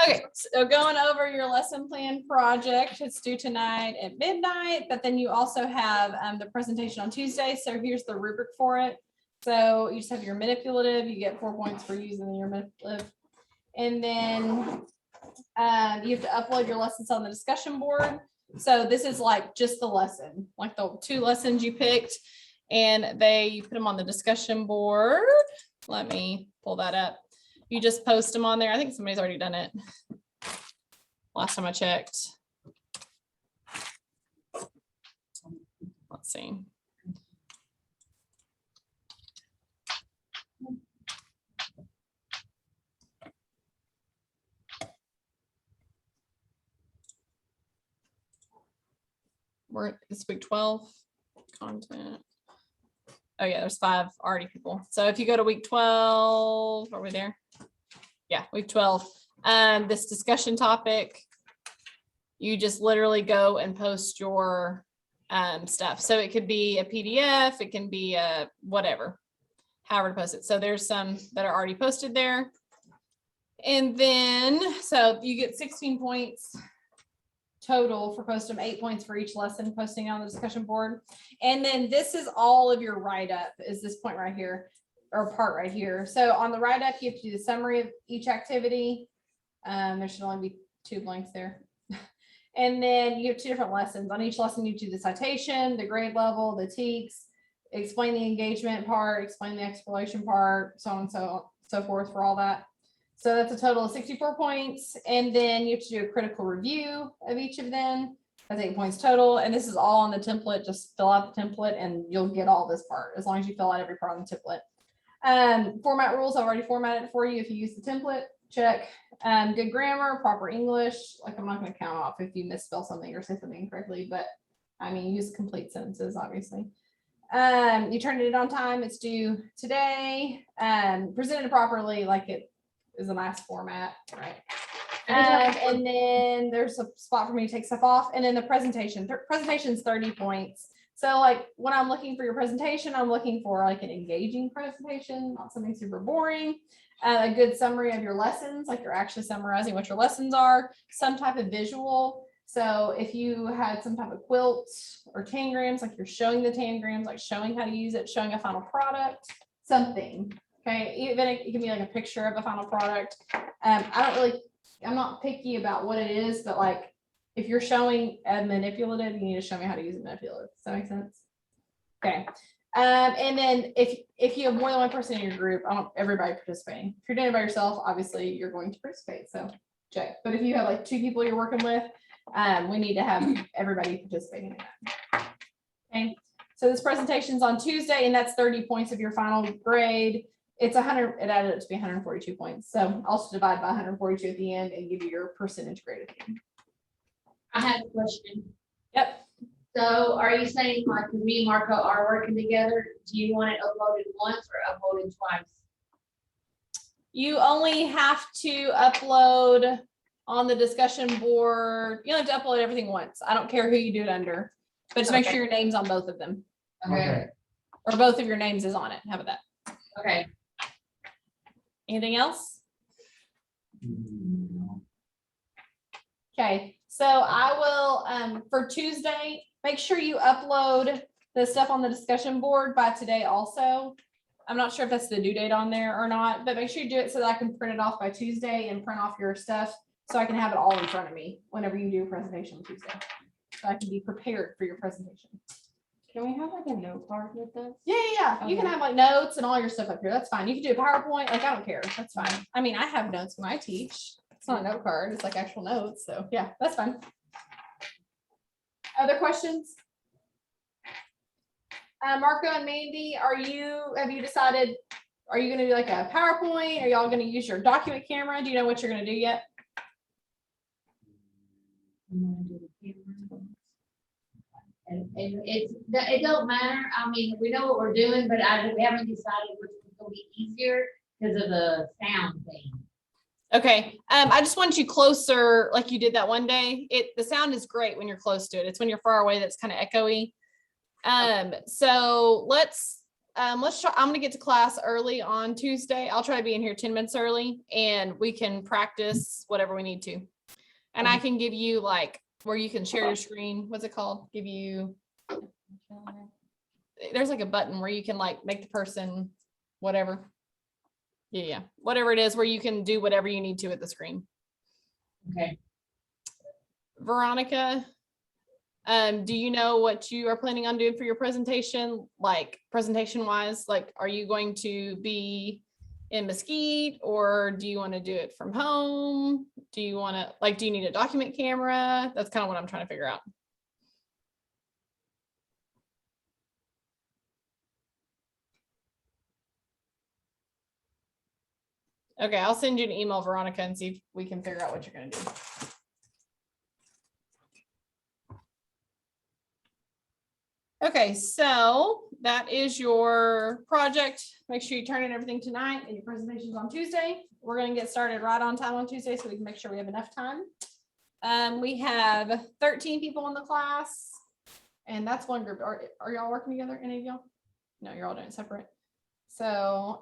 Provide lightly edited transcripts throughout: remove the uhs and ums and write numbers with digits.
Okay, so going over your lesson plan project, it's due tonight at midnight, but then you also have the presentation on Tuesday. So here's the rubric for it. So you just have your manipulative, you get 4 points for using your manipulative. And then you have to upload your lessons on the discussion board. So this is like just the lesson, like the 2 lessons you picked, and you put them on the discussion board. Let me pull that up. You just post them on there. I think somebody's already done it. Last time I checked. Let's see. It's week 12 content. Oh yeah, there's 5 already people. So if you go to week 12, are we there? Yeah, week 12. This discussion topic, you just literally go and post your stuff. So it could be a PDF, it can be a whatever, however to post it. So there's some that are already posted there. And then, so you get 16 points total for posting 8 points for each lesson posting on the discussion board. And then this is all of your write-up is this point right here, or part right here. So on the write-up, you have to do the summary of each activity. There should only be 2 blanks there. And then you have 2 different lessons. On each lesson, you do the citation, the grade level, the TEKS, explain the engagement part, explain the exploration part, so on and so forth for all that. So that's a total of 64 points. And then you have to do a critical review of each of them. That's 8 points total. And this is all on the template. Just fill out the template and you'll get all this part as long as you fill out every part on the template. Format rules, I've already formatted it for you. If you use the template, check. Good grammar, proper English. Like I'm not going to count off if you misspell something or say something incorrectly, but I mean, use complete sentences, obviously. You turned it in on time. It's due today. Presented properly, like it is a nice format, right? And then there's a spot for me to take stuff off. And then the presentation, presentation's 30 points. So like when I'm looking for your presentation, I'm looking for like an engaging presentation, not something super boring. A good summary of your lessons, like you're actually summarizing what your lessons are, some type of visual. So if you had some type of quilt or tangrams, like you're showing the tangrams, like showing how to use it, showing a final product, something. Okay, even it can be like a picture of a final product. I'm not picky about what it is, but like if you're showing a manipulative, you need to show me how to use a manipulative. Does that make sense? Okay. And then if you have more than one person in your group, I want everybody participating. If you're doing it by yourself, obviously you're going to participate. So check. But if you have like 2 people you're working with, we need to have everybody participating in that. Okay. So this presentation's on Tuesday, and that's 30 points of your final grade. It's 100, it added up to be 142 points. So I'll just divide by 142 at the end and give you your percentage grade at the end. I have a question. Yep. So are you saying like me and Marco are working together? Do you want it uploaded once or uploaded twice? You only have to upload on the discussion board. You only have to upload everything once. I don't care who you do it under, but just make sure your name's on both of them. Okay. Or both of your names is on it. How about that? Okay. Anything else? Okay, so I will, for Tuesday, make sure you upload the stuff on the discussion board by today also. I'm not sure if that's the due date on there or not, but make sure you do it so that I can print it off by Tuesday and print off your stuff so I can have it all in front of me whenever you do a presentation on Tuesday. So I can be prepared for your presentation. Can we have like a note card with this? Yeah. You can have like notes and all your stuff up here. That's fine. You can do a PowerPoint. Like, I don't care. That's fine. I mean, I have notes when I teach. It's not a note card. It's like actual notes. So yeah, that's fine. Other questions? Marco and Mandy, have you decided, are you going to do like a PowerPoint? Are y'all going to use your document camera? Do you know what you're going to do yet? And it don't matter. I mean, we know what we're doing, but we haven't decided which one's gonna be easier because of the sound thing. Okay. I just want you closer, like you did that one day. The sound is great when you're close to it. It's when you're far away that's kind of echoey. So let's let's try, I'm gonna get to class early on Tuesday. I'll try to be in here 10 minutes early and we can practice whatever we need to. And I can give you like where you can share your screen. What's it called? Give you, there's like a button where you can like make the person whatever. Yeah, whatever it is where you can do whatever you need to at the screen. Okay. Veronica, do you know what you are planning on doing for your presentation? Like presentation wise, like, are you going to be in Mesquite or do you want to do it from home? Do you want to, like, do you need a document camera? That's kind of what I'm trying to figure out. Okay, I'll send you an email, Veronica, and see if we can figure out what you're going to do. Okay, so that is your project. Make sure you turn in everything tonight and your presentation's on Tuesday. We're going to get started right on time on Tuesday so we can make sure we have enough time. We have 13 people in the class and that's one group. Are y'all working together, any of y'all? No, you're all doing it separate. So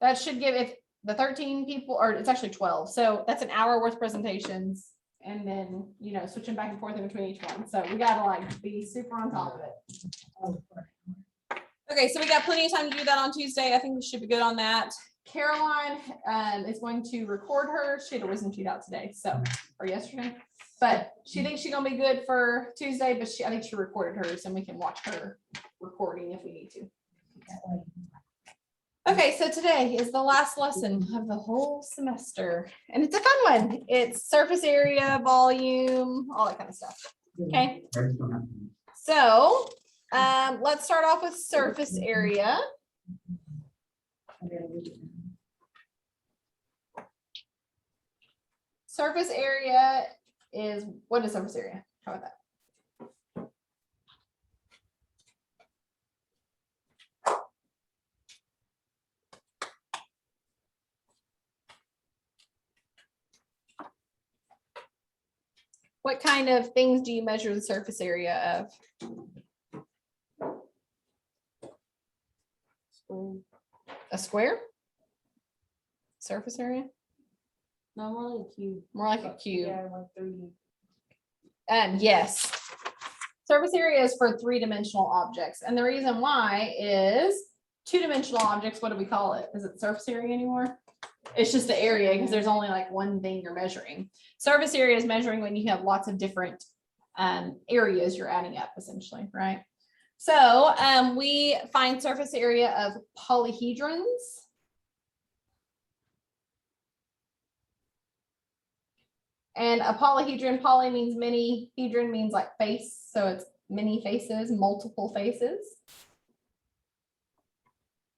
that should give, if the 13 people, or it's actually 12. So that's an hour worth of presentations. And then, you know, switching back and forth in between each one. So we gotta like be super on top of it. Okay, so we got plenty of time to do that on Tuesday. I think we should be good on that. Caroline is going to record her. She had a wisdom sheet out today, so, or yesterday. But she thinks she's gonna be good for Tuesday, but I think she recorded hers and we can watch her recording if we need to. Okay, so today is the last lesson of the whole semester, and it's a fun one. It's surface area, volume, all that kind of stuff. Okay, so let's start off with surface area. Surface area is, what is surface area? How about that? What kind of things do you measure the surface area of? A square? Surface area? No, more like a cube. More like a cube. Yeah, like 3D. Yes. Surface area is for three-dimensional objects. And the reason why is two-dimensional objects, what do we call it? Is it surface area anymore? It's just the area because there's only like one thing you're measuring. Surface area is measuring when you have lots of different areas you're adding up essentially, right? So we find surface area of polyhedrons. And a polyhedron, poly means many, hedron means like face. So it's many faces, multiple faces.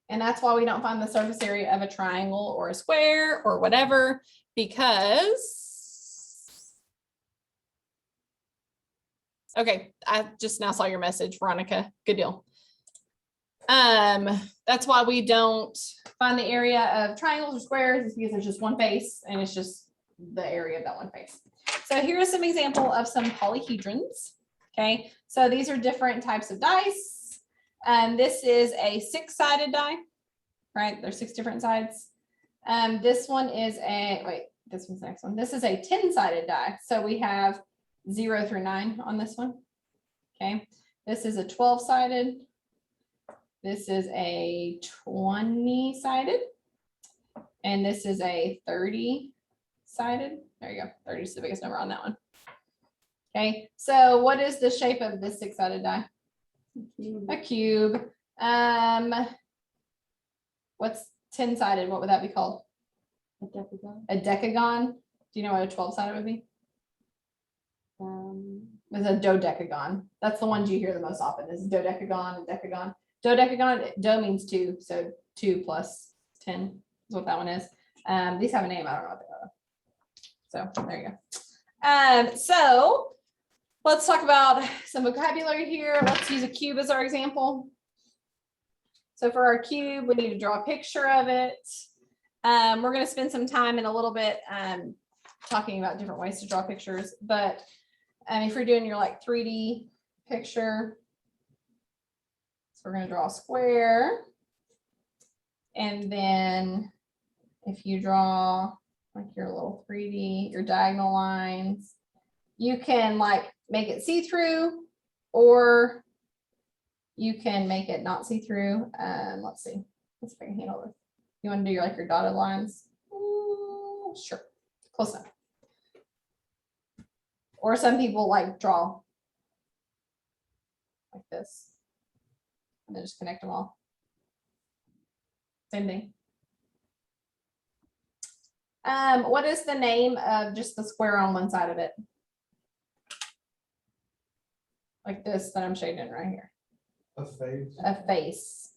And that's why we don't find the surface area of a triangle or a square or whatever, because, okay, I just now saw your message, Veronica. Good deal. That's why we don't find the area of triangles or squares, is because there's just one face and it's just the area of that one face. So here's some example of some polyhedrons. Okay, so these are different types of dice. This is a 6-sided die, right? There's 6 different sides. This one is a, wait, this one's the next one. This is a 10-sided die. So we have 0 through 9 on this one. Okay, this is a 12-sided. This is a 20-sided. And this is a 30-sided. There you go. 30 is the biggest number on that one. Okay, so what is the shape of this 6-sided die? A cube. What's 10-sided? What would that be called? A decagon. A decagon. Do you know what a 12-sided would be? It's a dodecagon. That's the ones you hear the most often. Is dodecagon and decagon. Dodecagon, do means 2, so 2 plus 10 is what that one is. These have a name. I don't know what they are. So there you go. So let's talk about some vocabulary here. Let's use a cube as our example. So for our cube, we need to draw a picture of it. We're going to spend some time in a little bit talking about different ways to draw pictures. But if you're doing your like 3D picture, we're gonna draw a square. And then if you draw like your little 3D, your diagonal lines, you can like make it see-through, or you can make it not see-through. Let's see. Let's see if I can handle this. You want to do like your dotted lines? Sure, close enough. Or some people like draw like this and then just connect them all. Same thing. What is the name of just the square on one side of it? Like this that I'm shading right here. A face. A face.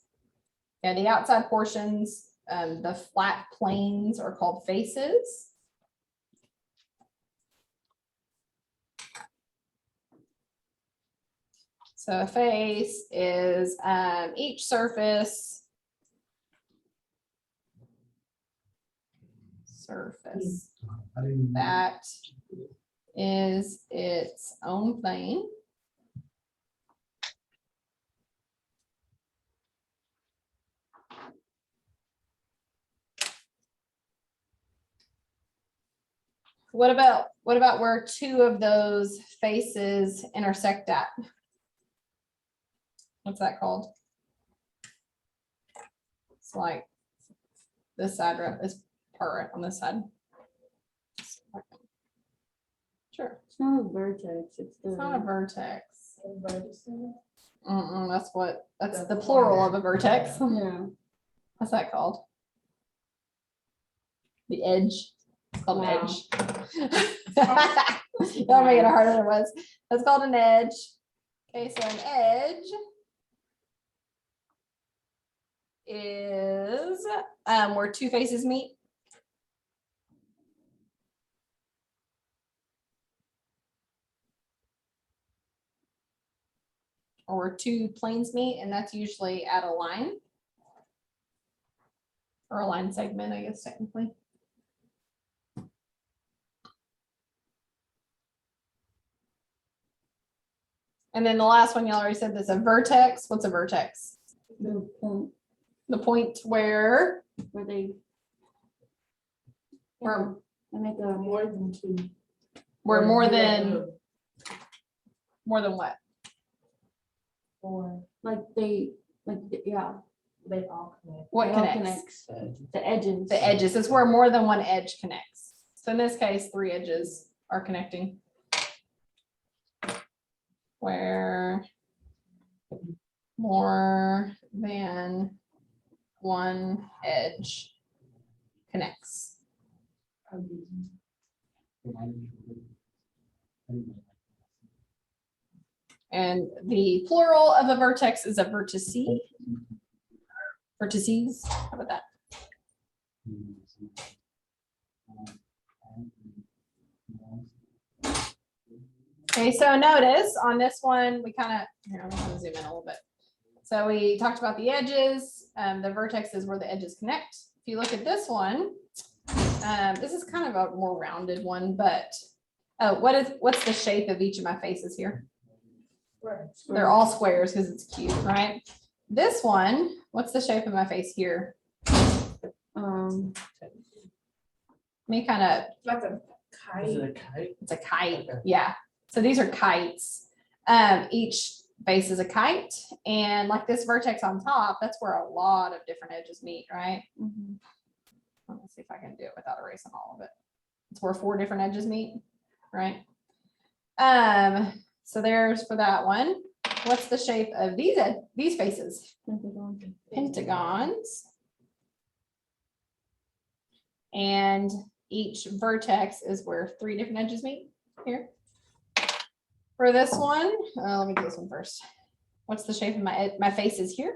Yeah, the outside portions, the flat planes are called faces. So a face is each surface I didn't. that is its own plane. What about where two of those faces intersect at? What's that called? It's like this side, this part right on this side. Sure, It's not a vertex, it's it's not a the. vertex. vertices. That's the plural of a vertex. Yeah. What's that called? The edge. It's called an Wow. edge. Don't make it harder than it was. That's called an edge. Okay, so an edge is where two faces meet. Or where two planes meet, and that's usually at a line. Or a line segment, I guess technically. And then the last one, you already said this, a vertex. What's a vertex? The point The point where, where they. Where- They make a more than two. where more than what? Or like they, yeah. They all connect. What They all connects? The edges. The edges. It's where more than one edge connects. So in this case, 3 edges are connecting. Where more than one edge connects. And the plural of a vertex is a vertice. Vertices. How about that? Okay, so notice on this one, we kind of, here, I'm gonna zoom in a little bit. So we talked about the edges, the vertex is where the edges connect. If you look at this one, this is kind of a more rounded one, but what's the shape of each of my faces here? They're all squares because it's cute, right? This one, what's the shape of my face here? Let me kind of, Like a kite. Is it a kite? it's a kite, Okay. yeah. So these are kites. Each face is a kite, and like this vertex on top, that's where a lot of different edges meet, right? Mhm. Let me see if I can do it without erasing all of it. It's where 4 different edges meet, right? So there's for that one. What's the shape of these faces? Pentagon. Pentagons. And each vertex is where 3 different edges meet here. For this one, let me do this one first. What's the shape of my face is here?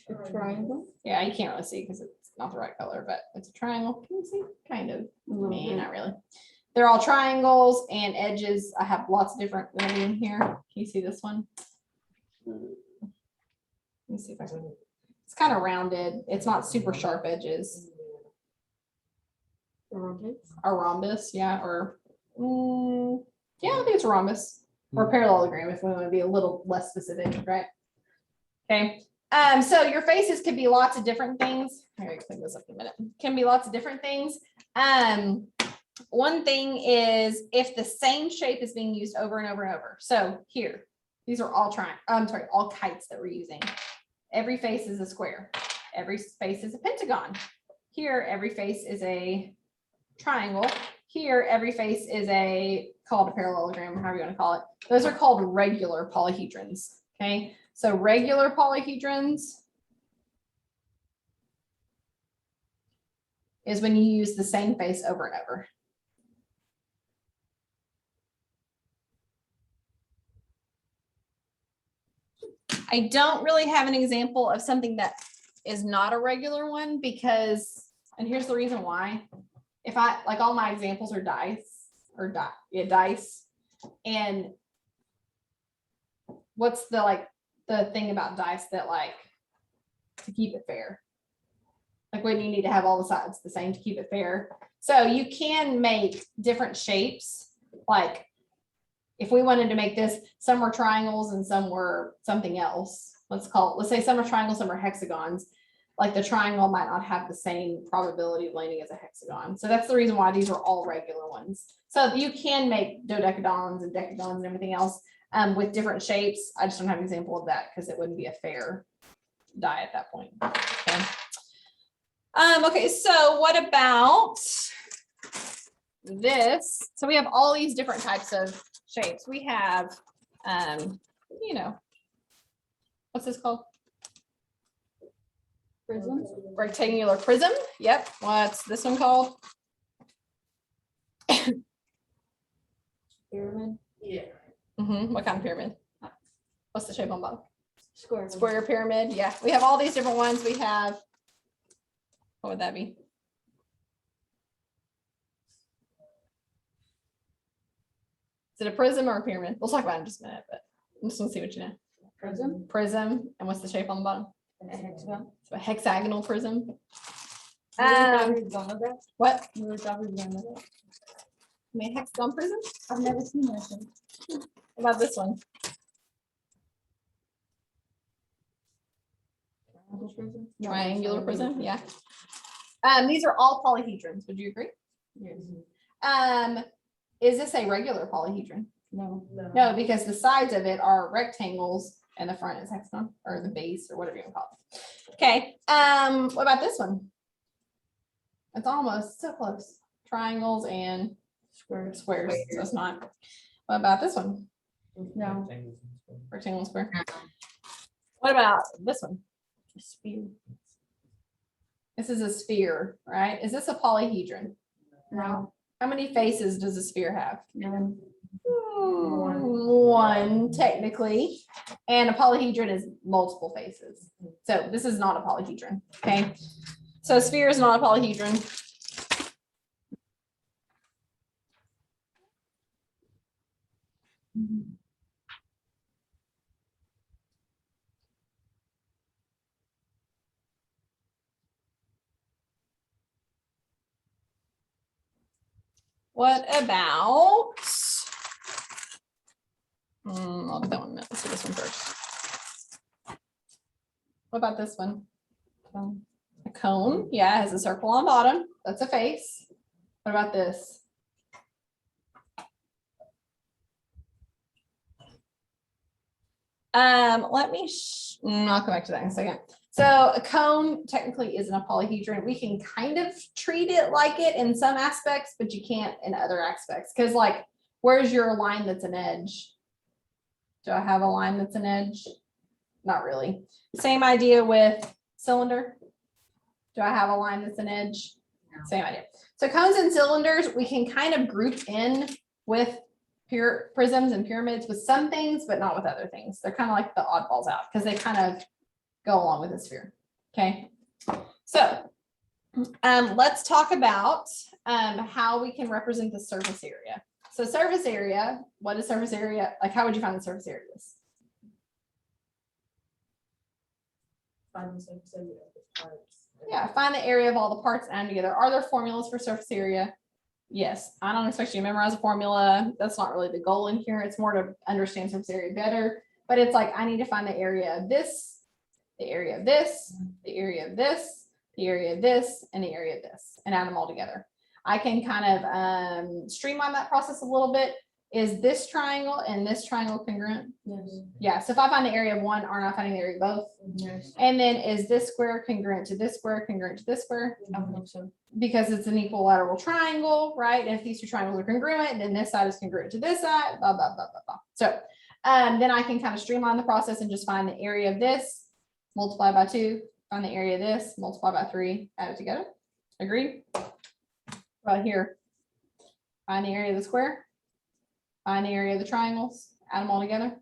A triangle. Yeah, you can't really see because it's not the right color, but it's a triangle. Can you see? Kind of. A little Man, bit. not really. They're all triangles and edges. I have lots of different in here. Can you see this one? Let me see if I can. It's kind of rounded. It's not super sharp edges. A rhombus. A rhombus, yeah, or yeah, I think it's a rhombus or parallelogram if we want to be a little less specific, right? Okay, So your faces could be lots of different things. Here, I can clean this up in a minute. Can be lots of different things. One thing is if the same shape is being used over and over and over. So here, these are all all kites that we're using. Every face is a square. Every face is a pentagon. Here, every face is a triangle. Here, every face is called a parallelogram, or however you want to call it. Those are called regular polyhedrons. Okay, so regular polyhedrons is when you use the same face over and over. I don't really have an example of something that is not a regular one because, and here's the reason why. If I, like all my examples are dice. And what's the thing about dice that to keep it fair? Like when you need to have all the sides the same to keep it fair. So you can make different shapes. Like if we wanted to make this, some were triangles and some were something else. Let's say some are triangles, some are hexagons. Like the triangle might not have the same probability of landing as a hexagon. So that's the reason why these are all regular ones. So you can make dodecagons and decagons and everything else with different shapes. I just don't have an example of that because it wouldn't be a fair die at that point. Okay. Okay, so what about this? So we have all these different types of shapes. We have, what's this called? Prism. Rectangular prism. Yep. What's this one called? Pyramid. Yeah. What kind of pyramid? What's the shape on bottom? Square. Square pyramid. Yeah. We have all these different ones. We have, what would that be? Is it a prism or a pyramid? We'll talk about it in just a minute, but I'm just gonna see what you know. Prism. Prism. And what's the shape on the bottom? A hexagon. So a hexagonal prism. You were talking about that? What? You were talking about that? I mean, hexagon prism? I've never seen that thing. What about this one? Prism? No, Triangular sorry. prism, yeah. These are all polyhedrons. Would you agree? Yes. Is this a regular polyhedron? No. No, because the sides of it are rectangles and the front is hexagon, or the base, or whatever you want to call it. Okay. What about this one? It's almost so close. Triangles and squares. So it's not. What about this one? No. Rectangle and square. What about this one? Sphere. This is a sphere, right? Is this a polyhedron? No. How many faces does a sphere have? None. One, technically. And a polyhedron is multiple faces. So this is not a polyhedron, okay? So a sphere is not a polyhedron. What about? I'll do that one. Let's do this one first. What about this one? A cone. Yeah, it has a circle on bottom. That's a face. What about this? Let me, I'll come back to that in a second. So a cone technically isn't a polyhedron. We can kind of treat it like it in some aspects, but you can't in other aspects. Because like, where's your line that's an edge? Do I have a line that's an edge? Not really. Same idea with cylinder. Do I have a line that's an edge? No. Same idea. So cones and cylinders, we can kind of group in with pure prisms and pyramids with some things, but not with other things. They're kind of like the oddballs out because they kind of go along with the sphere. Okay. So let's talk about how we can represent the surface area. So surface area, what is surface area? Like, how would you find the surface area of this? Yeah, find the area of all the parts and together. Are there formulas for surface area? Yes. I don't expect you to memorize a formula. That's not really the goal in here. It's more to understand surface area better. But it's like, I need to find the area of this the area of this, the area of this, the area of this, and the area of this, and add them all together. I can kind of streamline that process a little bit. Is this triangle and this triangle congruent? Yes. Yeah, so if I find the area of one, aren't I finding the area of both? Yes. And then is this square congruent to this square, congruent to this square? I would think so. Because it's an equilateral triangle, right? And if these two triangles are congruent, then this side is congruent to this side, blah, blah, blah, blah, blah. So then I can kind of streamline the process and just find the area of this, multiply by 2, find the area of this, multiply by 3, add it together. Agree? Right here. Find the area of the square, find the area of the triangles, add them all together.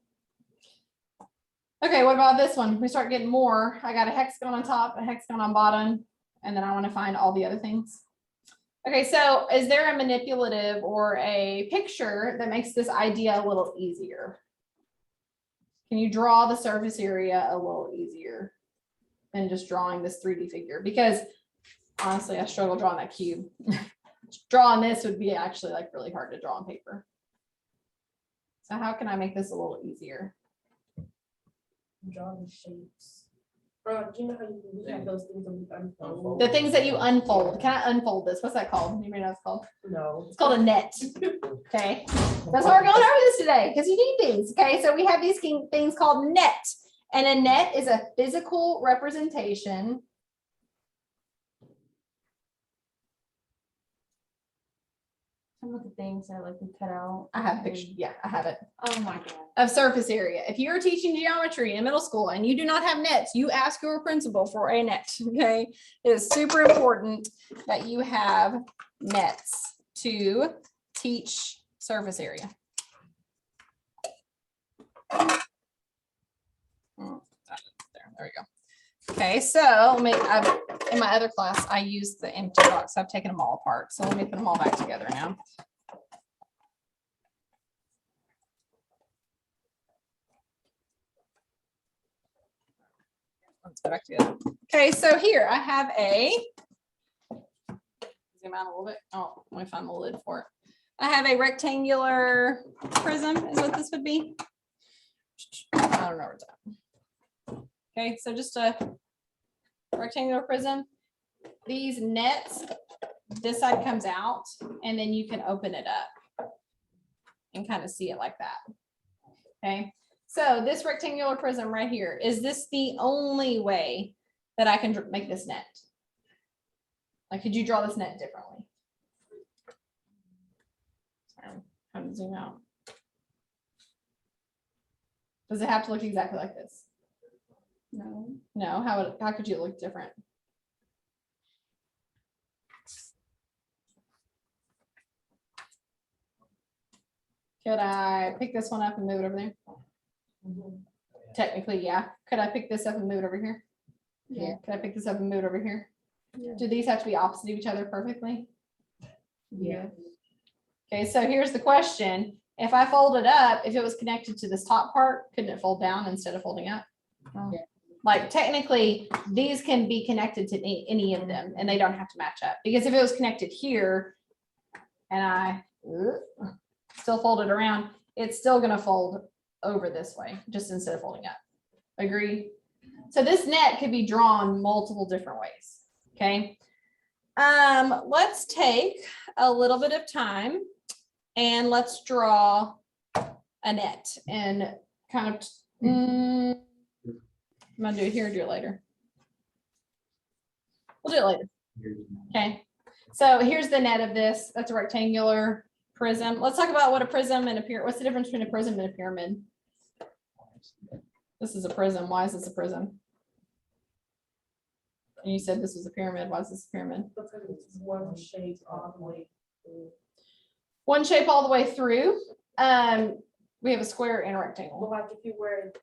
Okay, what about this one? We start getting more. I got a hexagon on top, a hexagon on bottom, and then I want to find all the other things. Okay, so is there a manipulative or a picture that makes this idea a little easier? Can you draw the surface area a little easier than just drawing this 3D figure? Because honestly, I struggle drawing that cube. Drawing this would be actually like really hard to draw on paper. So how can I make this a little easier? Drawing shapes. Bro, do you know how you have those things that we unfold? The things that you unfold. Can I unfold this? What's that called? Anybody know what it's called? No. It's called a net. Okay. That's why we're going over this today, because you need things. Okay. So we have these things called net. And a net is a physical representation. Some of the things that like we cut out. I have a picture. Yeah, I have it. Oh my God. Of surface area. If you're teaching geometry in middle school and you do not have nets, you ask your principal for a net. Okay. It is super important that you have nets to teach surface area. There we go. Okay, so in my other class, I used the empty box. I've taken them all apart. So let me put them all back together now. Let's go back together. Okay, so here I have a, zoom out a little bit. Oh, let me find the lid for it. I have a rectangular prism is what this would be. I don't know where it's at. Okay, so just a rectangular prism. These nets, this side comes out and then you can open it up and kind of see it like that. Okay, so this rectangular prism right here, is this the only way that I can make this net? Like, could you draw this net differently? Sorry, I'm trying to zoom out. Does it have to look exactly like this? No. No, how could you look different? Could I pick this one up and move it over there? Technically, yeah. Could I pick this up and move it over here? Yeah. Could I pick this up and move it over here? Yeah. Do these have to be opposite of each other perfectly? Yeah. Okay, so here's the question. If I fold it up, if it was connected to this top part, couldn't it fold down instead of folding up? Yeah. Like technically, these can be connected to any of them and they don't have to match up. Because if it was connected here and I still fold it around, it's still gonna fold over this way, just instead of folding up. Agree? So this net could be drawn multiple different ways, okay? Let's take a little bit of time and let's draw a net and kind of, I'm gonna do it here or do it later. We'll do it later. Okay, so here's the net of this. That's a rectangular prism. Let's talk about what a prism and a pyramid. What's the difference between a prism and a pyramid? This is a prism. Why is this a prism? And you said this was a pyramid. Why is this a pyramid? Because it's one shape all the way through. One shape all the way through. We have a square and a But rectangle. like if you were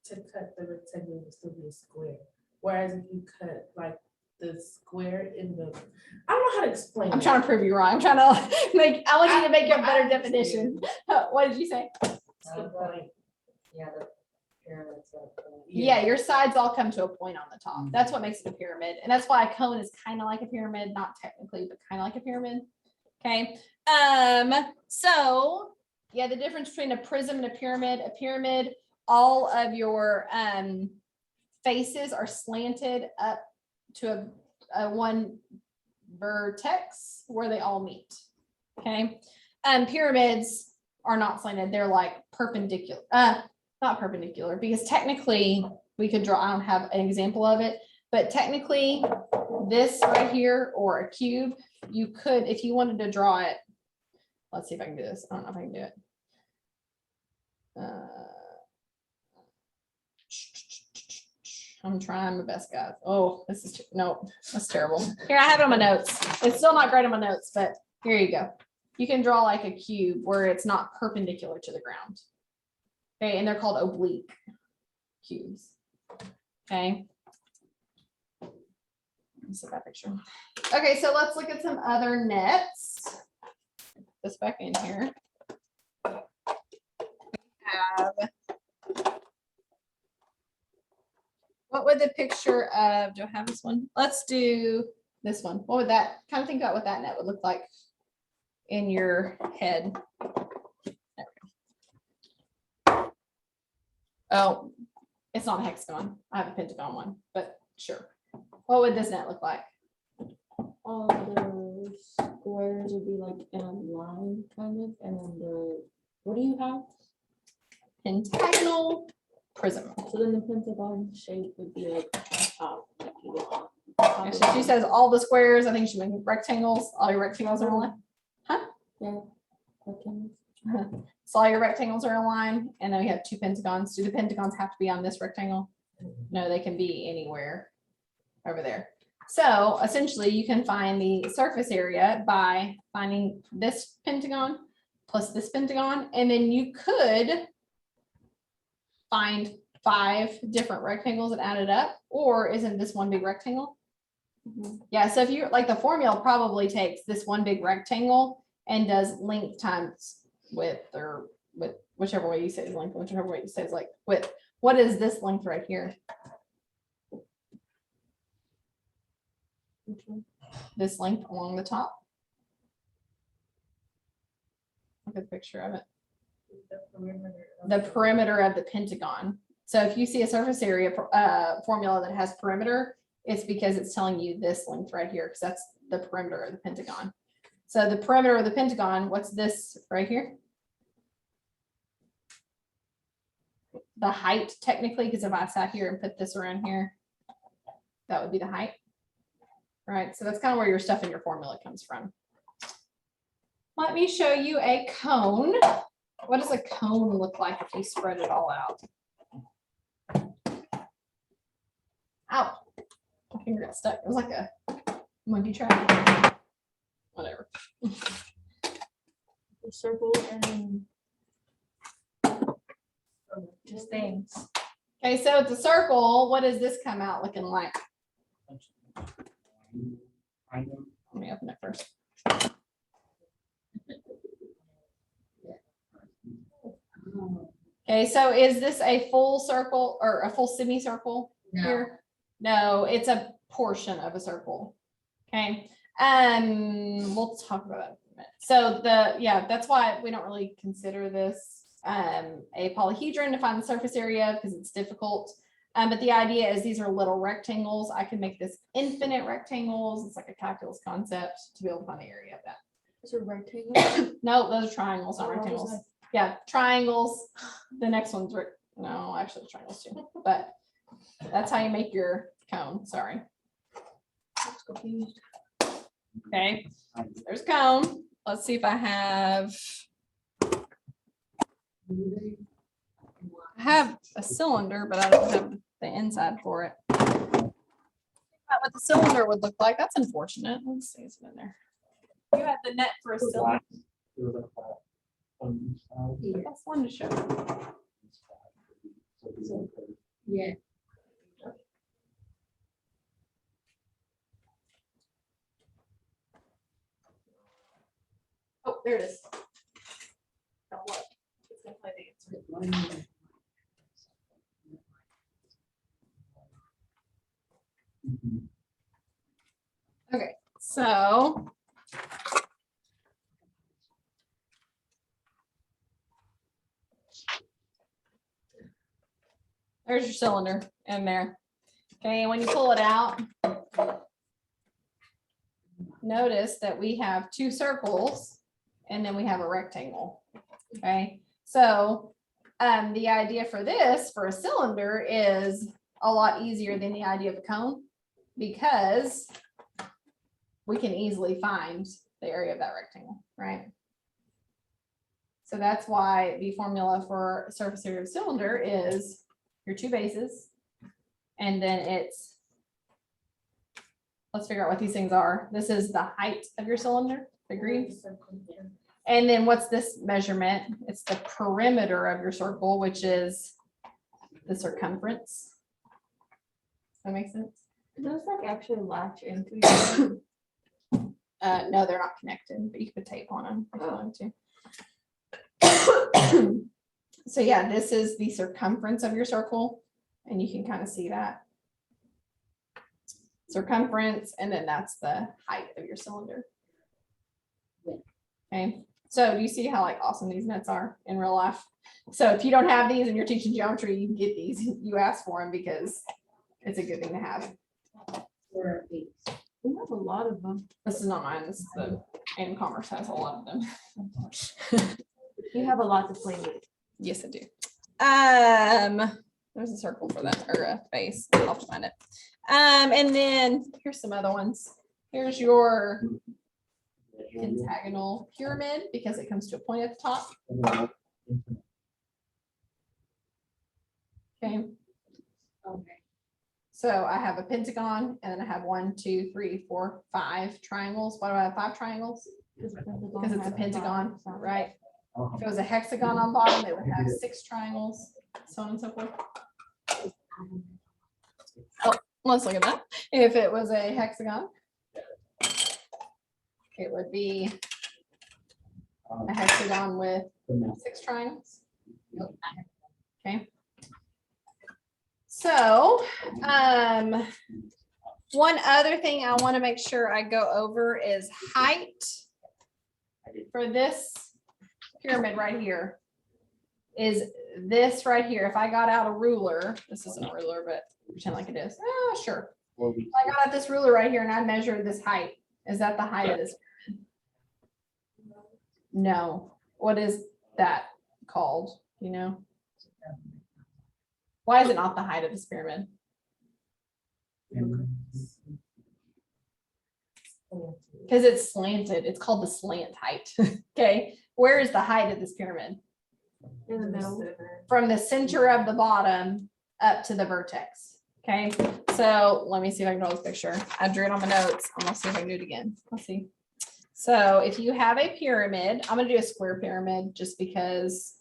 to cut the rectangle, it would still be a square. Whereas if you cut like the square in the, I don't know how to explain. I'm it. trying to prove you wrong. I'm trying to make, I want you to make a better definition. What did you say? It's the point. Yeah, the pyramids are. Yeah, your sides all come to a point on the top. That's what makes it a pyramid. And that's why a cone is kind of like a pyramid, not technically, but kind of like a pyramid. Okay. So yeah, the difference between a prism and a pyramid, all of your faces are slanted up to a one vertex where they all meet. Okay, pyramids are not slanted; they're like perpendicular. Not perpendicular, because technically we could draw. I don't have an example of it, but technically, this right here or a cube, you could, if you wanted to draw it. Let's see if I can do this. I don't know if I can do it. I'm trying my best, guys. Oh, this is no, that's terrible. Here, I have it on my notes. It's still not great on my notes, but here you go. You can draw like a cube where it's not perpendicular to the ground. Okay, and they're called oblique cubes. Okay. Let me see that picture. Okay, so let's look at some other nets. Put this back in here. What would the picture of, do I have this one? Let's do this one. What would that, kind of think about what that net would look like in your head. There we go. Oh, it's not a hexagon. I have a pentagon one, but sure. What would this net look like? All the squares would be like in a line kind of, and then the, what do you have? Pentagonal prism. So then the pentagon shape would be like top. Like you get top Yeah, of so she the- says all the squares, I think she meant rectangles, all your rectangles are in a line. Yeah. rectangles. So all your rectangles are in a line, and then we have two pentagons. Do the pentagons have to be on this rectangle? No, they can be anywhere over there. So essentially you can find the surface area by finding this pentagon plus this pentagon, and then you could find 5 different rectangles and add it up, or isn't this one big rectangle? Yeah, so if you like, the formula probably takes this one big rectangle and does length times width, or with whichever way you say is length, whichever way you say is like width. What is this length right here? This length along the top. Look at the picture of it. The perimeter of the pentagon. So if you see a surface area formula that has perimeter, it's because it's telling you this length right here, because that's the perimeter of the pentagon. So the perimeter of the pentagon, what's this right here? The height technically, because if I sat here and put this around here, that would be the height. Right, so that's kind of where your stuff in your formula comes from. Let me show you a cone. What does a cone look like if you spread it all out? Ow, my finger got stuck. It was like a monkey trap. Whatever. The circle and just things. Okay, so it's a circle. What does this come out looking like? Let me open it first. Okay, so is this a full circle or a full semicircle No, here? No, it's a portion of a circle. Okay, we'll talk about that in a minute. So that's why we don't really consider this a polyhedron to find the surface area, because it's difficult. But the idea is these are little rectangles. I can make this infinite rectangles. It's like a calculus concept to be able to find the area of that. It's a rectangle. No, those are triangles, not Oh, I was rectangles. like- Yeah, triangles. The next one's no, actually triangles too, but that's how you make your cone. Sorry. I was confused. Okay, there's cone. Let's see if I have a cylinder, but I don't have the inside for it. What the cylinder would look like, that's unfortunate. Let's see, it's in there. You had the net for a cylinder. That's one to show. yeah, Oh, there it is. Now what? It's gonna play the answer. Okay, so. There's your cylinder in there. Okay, and when you pull it out, notice that we have two circles and then we have a rectangle. Okay, so the idea for this, for a cylinder, is a lot easier than the idea of a cone because we can easily find the area of that rectangle, right? So that's why the formula for surface area of cylinder is your two bases. And then it's, let's figure out what these things are. This is the height of your cylinder, agreed? And then what's this measurement? It's the perimeter of your circle, which is the circumference. Does that make sense? Those like actually latch into each other. No, they're not connected, but you could put tape on them if you want to. So yeah, this is the circumference of your circle, and you can kind of see that. Circumference, and then that's the height of your cylinder. Okay, so do you see how like awesome these nuts are in real life? So if you don't have these and you're teaching geometry, you can get these. You ask for them because it's a good thing to have. For these. We have a lot of them. This is not mine. This is the AM Commerce has a lot of them. You have a lot to play with. Yes, I do. There's a circle for that, or a face. I'll have to find it. And then here's some other ones. Here's your pentagonal pyramid because it comes to a point at the top. Okay, Okay. so I have a pentagon and then I have 1, 2, 3, 4, 5 triangles. Why do I have 5 triangles? Because it's a pentagon, right? If it was a hexagon on bottom, it would have 6 triangles, so on and so forth. Oh, let's look at that. If it was a hexagon, it would be a hexagon with 6 triangles. Nope, I have- Okay. So, one other thing I want to make sure I go over is height for this pyramid right here. Is this right here? If I got out a ruler, this isn't a ruler, but pretend like it is. Oh, sure. If I got out this ruler right here and I measured this height, is that the height of this pyramid? No. What is that called? You know? Why is it not the height of this pyramid? Because it's slanted. It's called the slant height. Okay. Where is the height of this pyramid? In the middle. From the center of the bottom up to the vertex. Okay. So let me see if I can draw this picture. I drew it on my notes. I'm gonna see if I can do it again. Let's see. So if you have a pyramid, I'm gonna do a square pyramid just because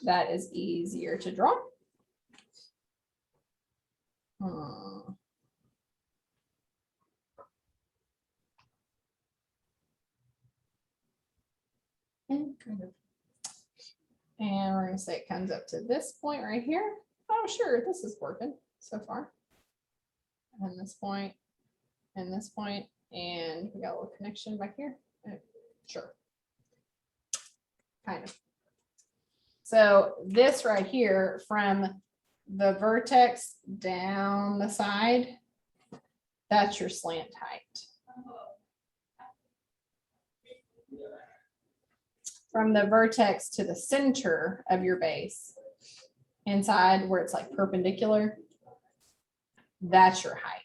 that is easier to draw. And we're gonna say it comes up to this point right here. Oh, sure, this is working so far. And this point, and this point, and we got a little connection back here. Sure. Kind of. So this right here from the vertex down the side, that's your slant height. From the vertex to the center of your base, inside where it's like perpendicular, that's your height.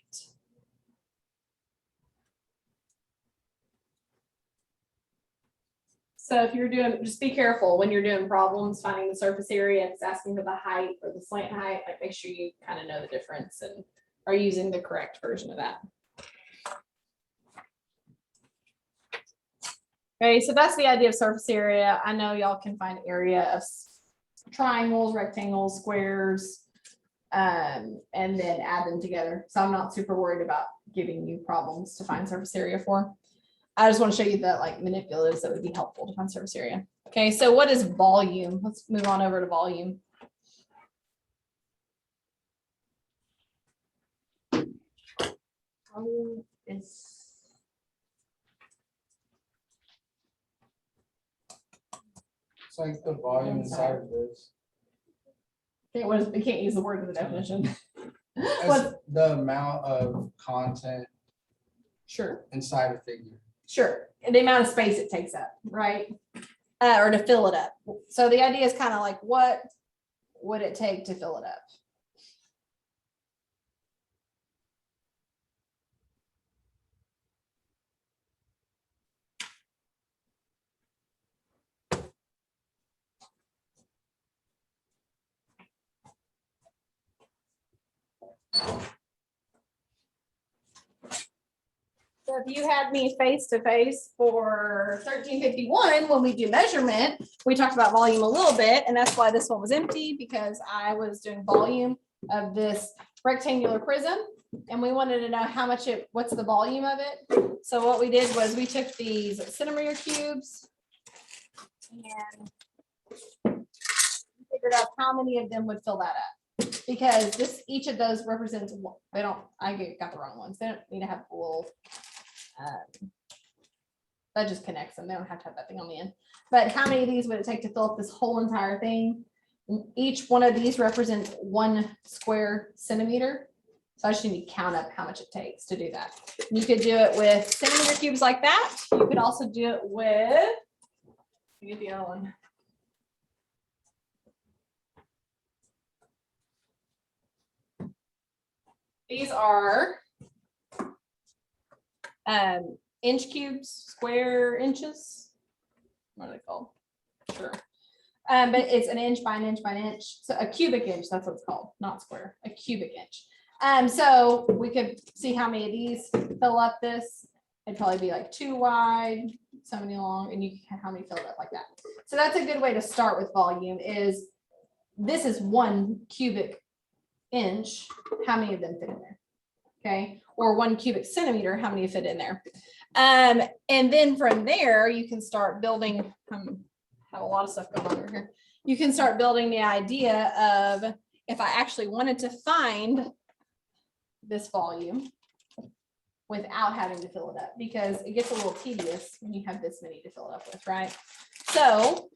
So if you're doing, just be careful when you're doing problems, finding the surface area, it's asking for the height or the slant height, like make sure you kind of know the difference and are using the correct version of that. Okay, so that's the idea of surface area. I know y'all can find area of triangles, rectangles, squares, and then add them together. So I'm not super worried about giving you problems to find surface area for. I just want to show you the like manipulatives that would be helpful to find surface area. Okay, so what is volume? Let's move on over to volume. Volume is It's like the volume inside of this. Okay, what is, we can't use the word in the definition. As the amount of content Sure. inside a figure. Sure, the amount of space it takes up, right? Or to fill it up. So the idea is kind of like, what would it take to fill it up? So if you had me face to face for 1351, when we do measurement, we talked about volume a little bit, and that's why this one was empty, because I was doing volume of this rectangular prism, and we wanted to know how much what's the volume of it. So what we did was we took these centimeter cubes and figured out how many of them would fill that up. Because each of those represents, I got the wrong ones. They don't need to have a little, that just connects them. They don't have to have that thing on the end. But how many of these would it take to fill up this whole entire thing? Each one of these represents 1 square centimeter. So I just need to count up how much it takes to do that. You could do it with centimeter cubes like that. You could also do it with, let me get the other one. These are inch cubes, square inches. What are they called? Sure. But it's an inch by an inch by an inch. So a cubic inch, that's what it's called, not square, a cubic inch. So we could see how many of these fill up this. It'd probably be like 2 wide, so many long, and you can how many fill it up like that. So that's a good way to start with volume is this is 1 cubic inch. How many of them fit in there? Okay, or 1 cubic centimeter, how many fit in there? And then from there, you can start building, have a lot of stuff going on over here. You can start building the idea of if I actually wanted to find this volume without having to fill it up, because it gets a little tedious when you have this many to fill it up with, right? So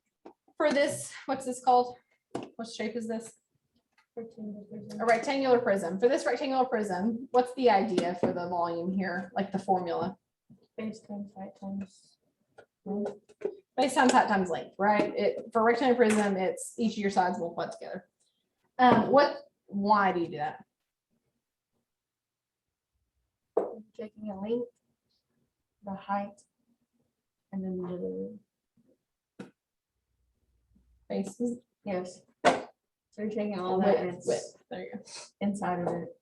for this, what's this called? What shape is this? A rectangular prism. For this rectangular prism, what's the idea for the volume here, like the formula? Base times height times. Base times height times length, right? For rectangular prism, it's each of your sides multiplied together. Why do you do that? Taking a length, the height, and then the Bases. yes. So you're taking all that and Width. it's There you go. inside of it.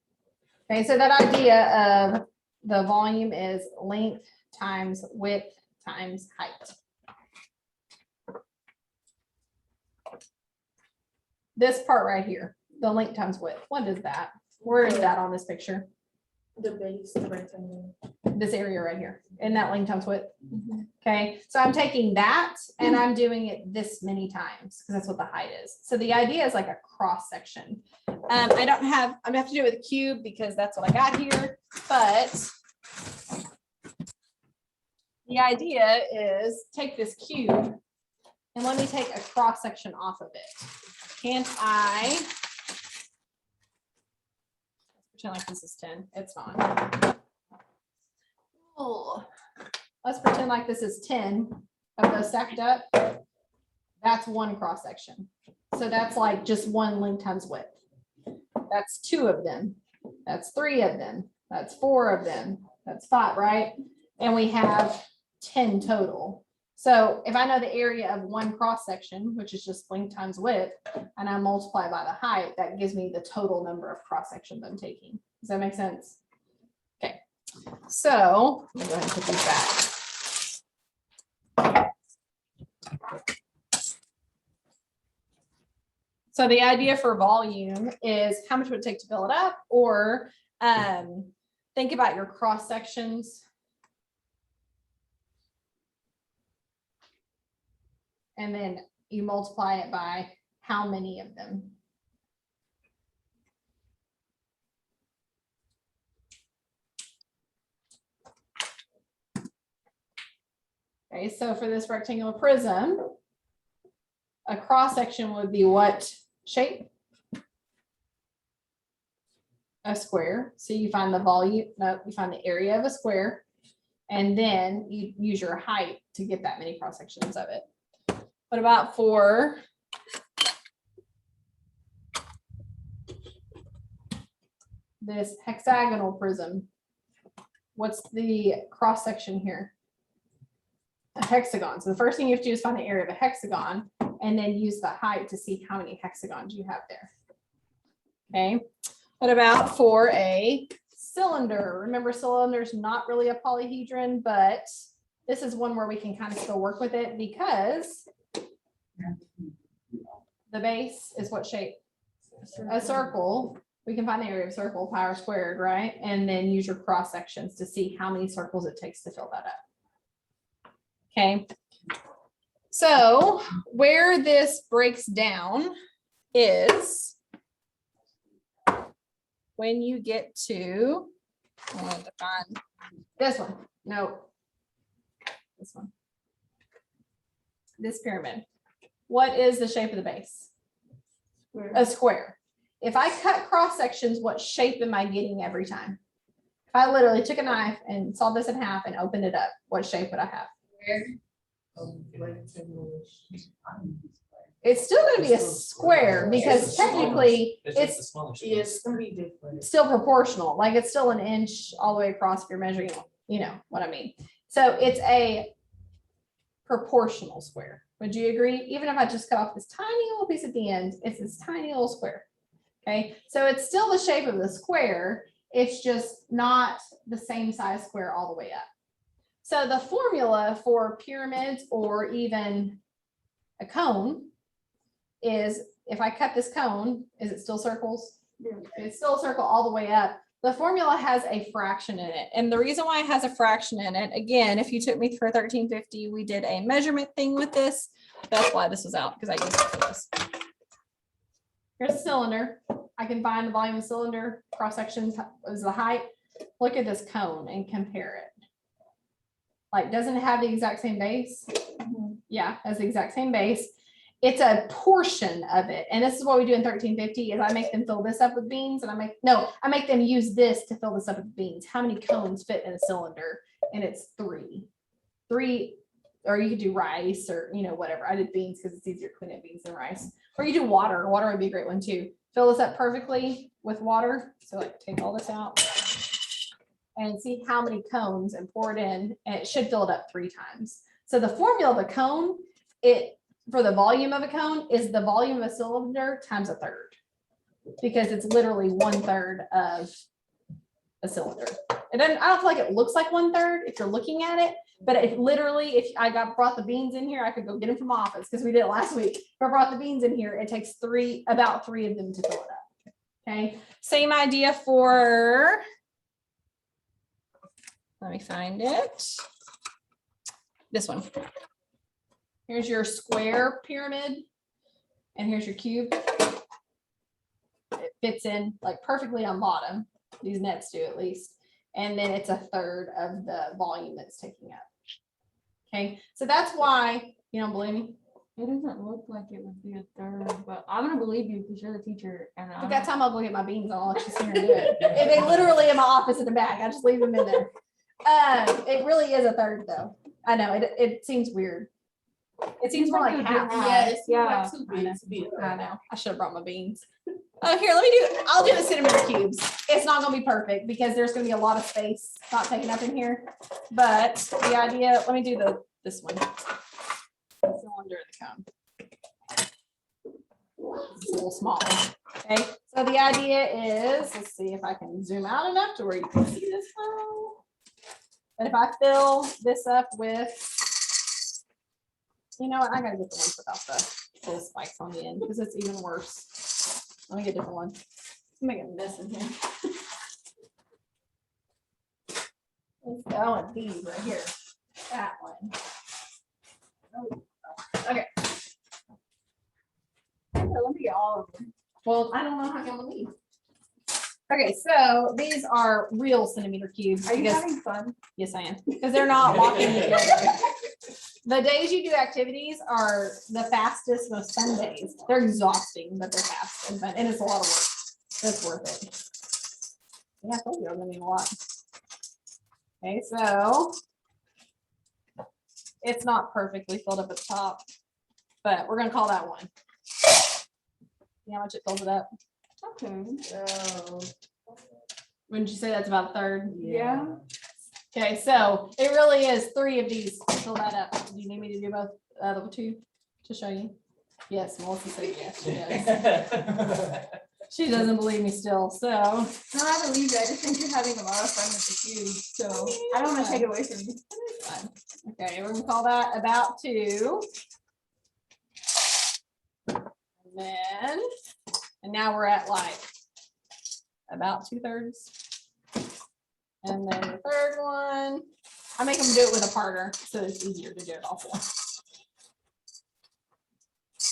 Okay, so that idea of the volume is length times width times height. This part right here, the length times width, what is that? Where is that on this picture? The base, the rectangle. This area right here, and that length times width. Okay, so I'm taking that and I'm doing it this many times because that's what the height is. So the idea is like a cross section. I'm gonna have to do it with a cube because that's what I got here, but the idea is take this cube and let me take a cross section off of it. Can't I? Pretend like this is 10. It's not. Oh, let's pretend like this is 10 of those stacked up. That's 1 cross section. So that's like just 1 length times width. That's 2 of them. That's 3 of them. That's 4 of them. That's 5, right? And we have 10 total. So if I know the area of 1 cross section, which is just length times width, and I multiply by the height, that gives me the total number of cross sections I'm taking. Does that make sense? Okay, so let me go ahead and put these back. So the idea for volume is how much would it take to fill it up, or think about your cross sections. And then you multiply it by how many of them. Okay, so for this rectangular prism, a cross section would be what shape? a square. So you find the volume, no, you find the area of a square. And then you use your height to get that many cross sections of it. What about for this hexagonal prism? What's the cross section here? A hexagon. So the first thing you have to do is find the area of a hexagon and then use the height to see how many hexagons you have there. Okay. What about for a cylinder? Remember, cylinder is not really a polyhedron, but this is one where we can kind of still work with it because the base is what shape? A circle. We can find the area of a circle, pi r squared, right? And then use your cross sections to see how many circles it takes to fill that up. Okay. So where this breaks down is when you get to, I want to find this one. No, this one. This pyramid. What is the shape of the base? A square. If I cut cross sections, what shape am I getting every time? If I literally took a knife and sawed this in half and opened it up, what shape would I have? It's still going to be a square because technically it's It's gonna be different. still proportional. Like it's still an inch all the way across if you're measuring, you know what I mean? So it's a proportional square. Would you agree? Even if I just cut off this tiny little piece at the end, it's this tiny little square. Okay, so it's still the shape of the square. It's just not the same size square all the way up. So the formula for pyramids or even a cone is if I cut this cone, is it still circles? It's still a circle all the way up. The formula has a fraction in it. And the reason why it has a fraction in it, again, if you took me through 1350, we did a measurement thing with this. That's why this was out, because I used it for this. Here's a cylinder. I can find the volume of the cylinder, cross sections is the height. Look at this cone and compare it. Like, doesn't it have the exact same base? Yeah, has the exact same base. It's a portion of it. And this is what we do in 1350 is I make them fill this up with beans and I make them use this to fill this up with beans. How many cones fit in a cylinder? And it's three, or you could do rice or, you know, whatever. I did beans because it's easier to clean up beans than rice. Or you do water. Water would be a great one too. Fill this up perfectly with water. So like take all this out and see how many cones and pour it in. And it should fill it up 3 times. So the formula of a cone, for the volume of a cone is the volume of a cylinder times 1/3, because it's literally 1/3 of a cylinder. And then I don't feel like it looks like 1/3 if you're looking at it, but it literally, if I brought the beans in here, I could go get them from office because we did it last week. If I brought the beans in here, it takes about three of them to fill it up. Okay, same idea for, let me find it. This one. Here's your square pyramid, and here's your cube. It fits in like perfectly on bottom. These nets do at least. And then it's 1/3 of the volume that's taking up. Okay, so that's why, you don't believe me? It doesn't look like it would be 1/3, but I'm gonna believe you because you're the teacher and But that time I'll go get my beans and I'll let you sit here and do it. And they literally in my office in the back. I just leave them in there. It really is 1/3 though. I know, it seems weird. It seems more like half. Yeah, it's Yeah, like too big to be. I know. I should have brought my beans. Oh, here, I'll do the centimeter cubes. It's not gonna be perfect because there's gonna be a lot of space not taken up in here. But the idea, let me do this one. Cylinder of the cone. It's a little small. Okay, so the idea is, let's see if I can zoom out enough to where you can see this one. But if I fill this up with, you know what, I gotta get the ones without the little spikes on the end because it's even worse. Let me get a different one. Make a mess in here. Let's go, I want these right here. That one. Okay. Let me get all of them. Well, I don't know how I'm gonna leave. Okay, so these are real centimeter cubes. Are you because- having fun? Yes, I am, because they're not walking together. The days you do activities are the fastest, most fun days. They're exhausting, but they're fast and fun, and it's a lot of work. It's worth it. Yeah, I told you I'm gonna need a lot. Okay, so it's not perfectly filled up at the top, but we're gonna call that one. See how much it fills it up? Okay. Oh, Wouldn't you say that's about a third? yeah. Okay, so it really is 3 of these to fill that up. Do you need me to do both the 2 to show you? Yes, Melissa said yes. She does. She doesn't believe me still, so. No, I believe you. I just think you're having a lot of fun with the cube, so I don't want to take it away from you. Fine. Okay, we're gonna call that about 2. And now we're at like about 2/3. And then the third one, I make them do it with a partner, so it's easier to do it all for.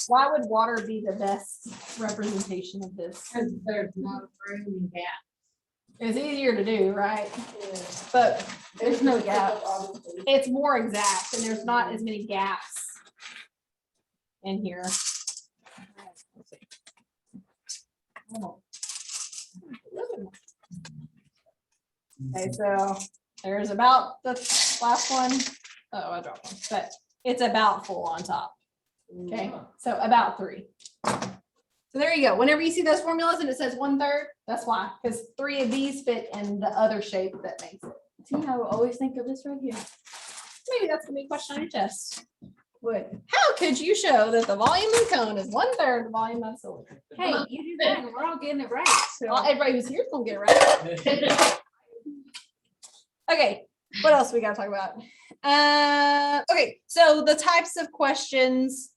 Why would water be the best representation of this? Cause there's no room in gap. It's easier to do, right? Yeah. But There's no Pick up gap. all the space. it's more exact and there's not as many gaps in here. Let's see. Oh. Okay, so there's about the last one. Oh, I dropped one, but it's about full on top. Okay, so about 3. So there you go. Whenever you see those formulas and it says 1/3, that's why, because 3 of these fit in the other shape that makes it. See, I will always think of this right here. Maybe that's gonna be a question on your test. What? How could you show that the volume of the cone is 1/3 the volume of the cylinder? Hey, you do that and we're all getting it right. So Well, everybody who's here is gonna get it right. Okay, what else we gotta talk about? Okay, so the types of questions.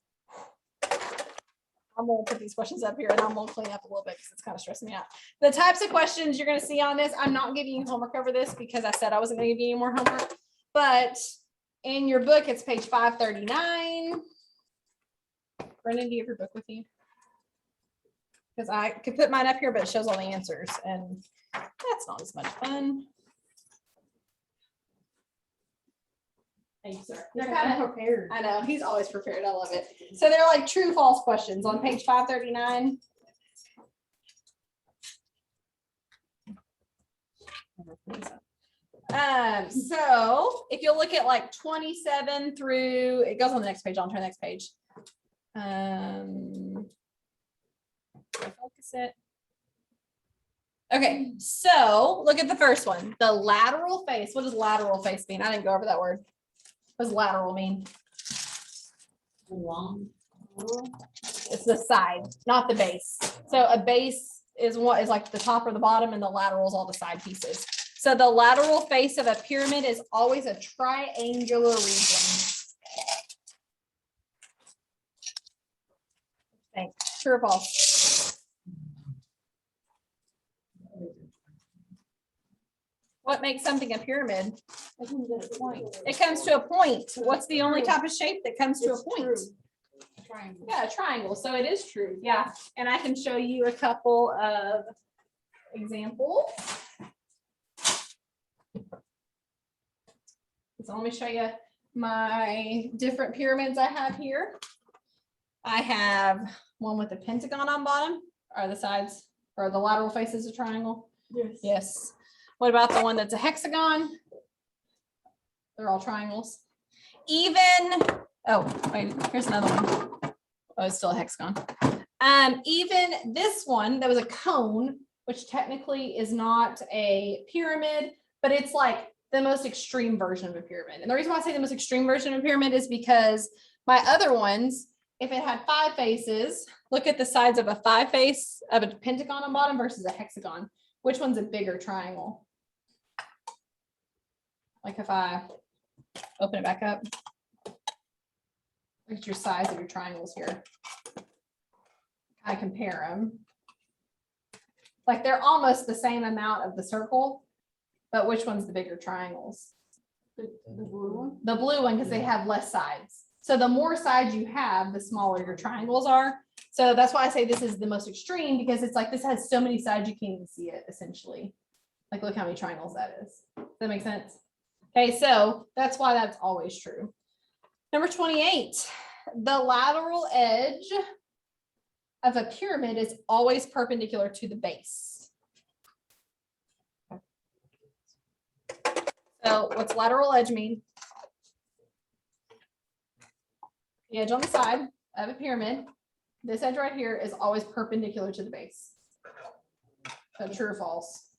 I'm gonna put these questions up here and I'm gonna clean up a little bit because it's kind of stressing me out. The types of questions you're gonna see on this, I'm not giving you homework over this because I said I wasn't gonna give you any more homework, but in your book, it's page 539. Brendan, do you have your book with you? Because I could put mine up here, but it shows all the answers and that's not as much fun. Thank you, sir. they're They're kind kind of prepared. I know, he's always prepared. I love it. So they're like true, false questions on page 539. So if you look at like 27 through, it goes on the next page. I'll turn the next page. Focus it. Okay, so look at the first one, the lateral face. What does lateral face mean? I didn't go over that word. What does lateral mean? Long. It's the side, not the base. So a base is what is like the top or the bottom and the lateral is all the side pieces. So the lateral face of a pyramid is always a triangular region. Thanks. True or false? What makes something a pyramid? It comes to a point. What's the only type of shape that comes to a point? Triangle. Yeah, a triangle. So it is true. Yeah. And I can show you a couple of examples. So let me show you my different pyramids I have here. I have one with a pentagon on bottom. Are the sides or the lateral faces a triangle? Yes. Yes. What about the one that's a hexagon? They're all triangles. Even, oh, wait, here's another one. Oh, it's still a hexagon. Even this one that was a cone, which technically is not a pyramid, but it's like the most extreme version of a pyramid. And the reason why I say the most extreme version of a pyramid is because my other ones, if it had 5 faces, look at the sides of a 5 face of a pentagon on bottom versus a hexagon. Which one's a bigger triangle? Like if I open it back up, look at your size of your triangles here. I compare them. Like they're almost the same amount of the circle, but which one's the bigger triangles? The blue one. The blue one, because they have less sides. So the more sides you have, the smaller your triangles are. So that's why I say this is the most extreme, because it's like this has so many sides you can't even see it essentially. Like look how many triangles that is. Does that make sense? Okay, so that's why that's always true. Number 28, the lateral edge of a pyramid is always perpendicular to the base. So what's lateral edge mean? The edge on the side of a pyramid, this edge right here is always perpendicular to the base. So true or false?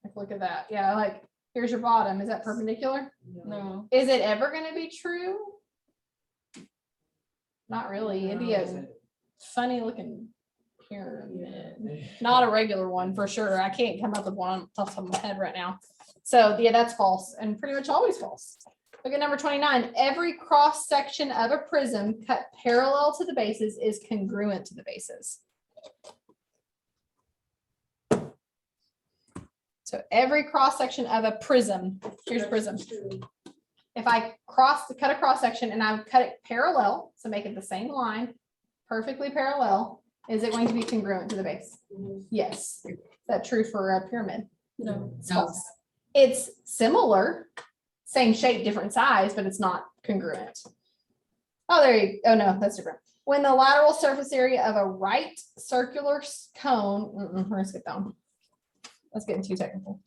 Like, look at that. Yeah, like here's your bottom. Is that perpendicular? No. Is it ever going to be true? Not really. It'd be a funny looking pyramid. Not a regular one for sure. I can't come up with one on top of my head right now. So yeah, that's false and pretty much always false. Look at number 29. Every cross section of a prism cut parallel to the bases is congruent to the bases. So every cross section of a prism, here's a prism. If I cut a cross section and I cut it parallel, so make it the same line, perfectly parallel, is it going to be congruent to the base? Yes. Is that true for a pyramid? No. It's false. It's similar, same shape, different size, but it's not congruent. Oh, oh no, that's different. When the lateral surface area of a right circular cone, we're gonna skip that one. That's getting too technical.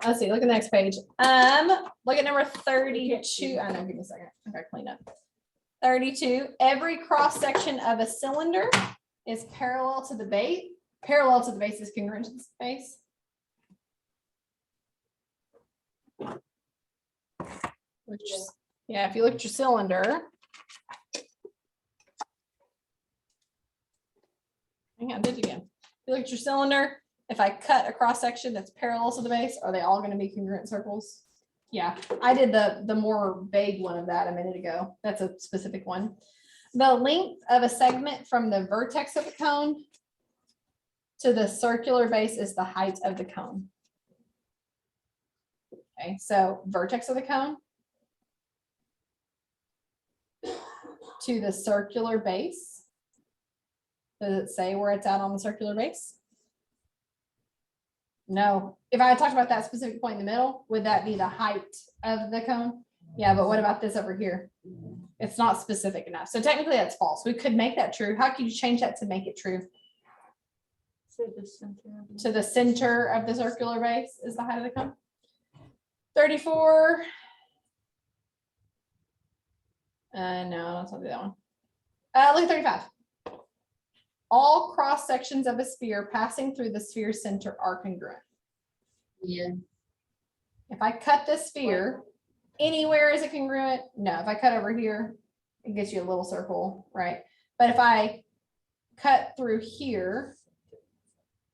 Let's see, look at the next page. Look at number 32. I know, give me a second. I gotta clean up. 32. Every cross section of a cylinder is parallel to the base. Parallel to the base is congruent to the base. Yeah, if you look at your cylinder. Hang on, did you again? If you look at your cylinder, if I cut a cross section that's parallel to the base, are they all going to be congruent circles? Yeah, I did the more vague one of that a minute ago. That's a specific one. The length of a segment from the vertex of the cone to the circular base is the height of the cone. Okay, so vertex of the cone to the circular base. Does it say where it's at on the circular base? No. If I had talked about that specific point in the middle, would that be the height of the cone? Yeah, but what about this over here? It's not specific enough. So technically that's false. We could make that true. How can you change that to make it true? To the center. To the center of the circular base is the height of the cone. 34. No, let's not do that one. Look at 35. All cross sections of a sphere passing through the sphere center are congruent. Yeah. If I cut the sphere, anywhere is it congruent? No. If I cut over here, it gives you a little circle, right? But if I cut through here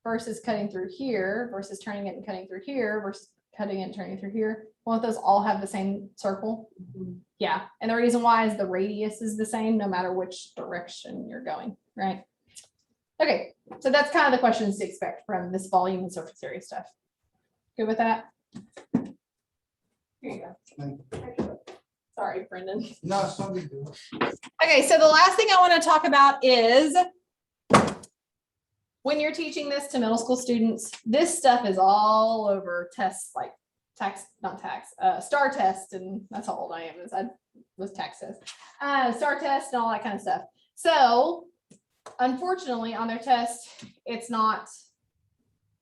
versus cutting through here versus turning it and cutting through here versus cutting it and turning through here, won't those all have the same circle? Yeah. And the reason why is the radius is the same no matter which direction you're going, right? Okay, so that's kind of the questions to expect from this volume and surface area stuff. Good with that? Here you go. Sorry, Brendan. No, it's not big deal. Okay, so the last thing I want to talk about is when you're teaching this to middle school students, this stuff is all over tests like STAR test, and that's how old I am, I was tax test, STAR test and all that kind of stuff. So unfortunately on their test, it's not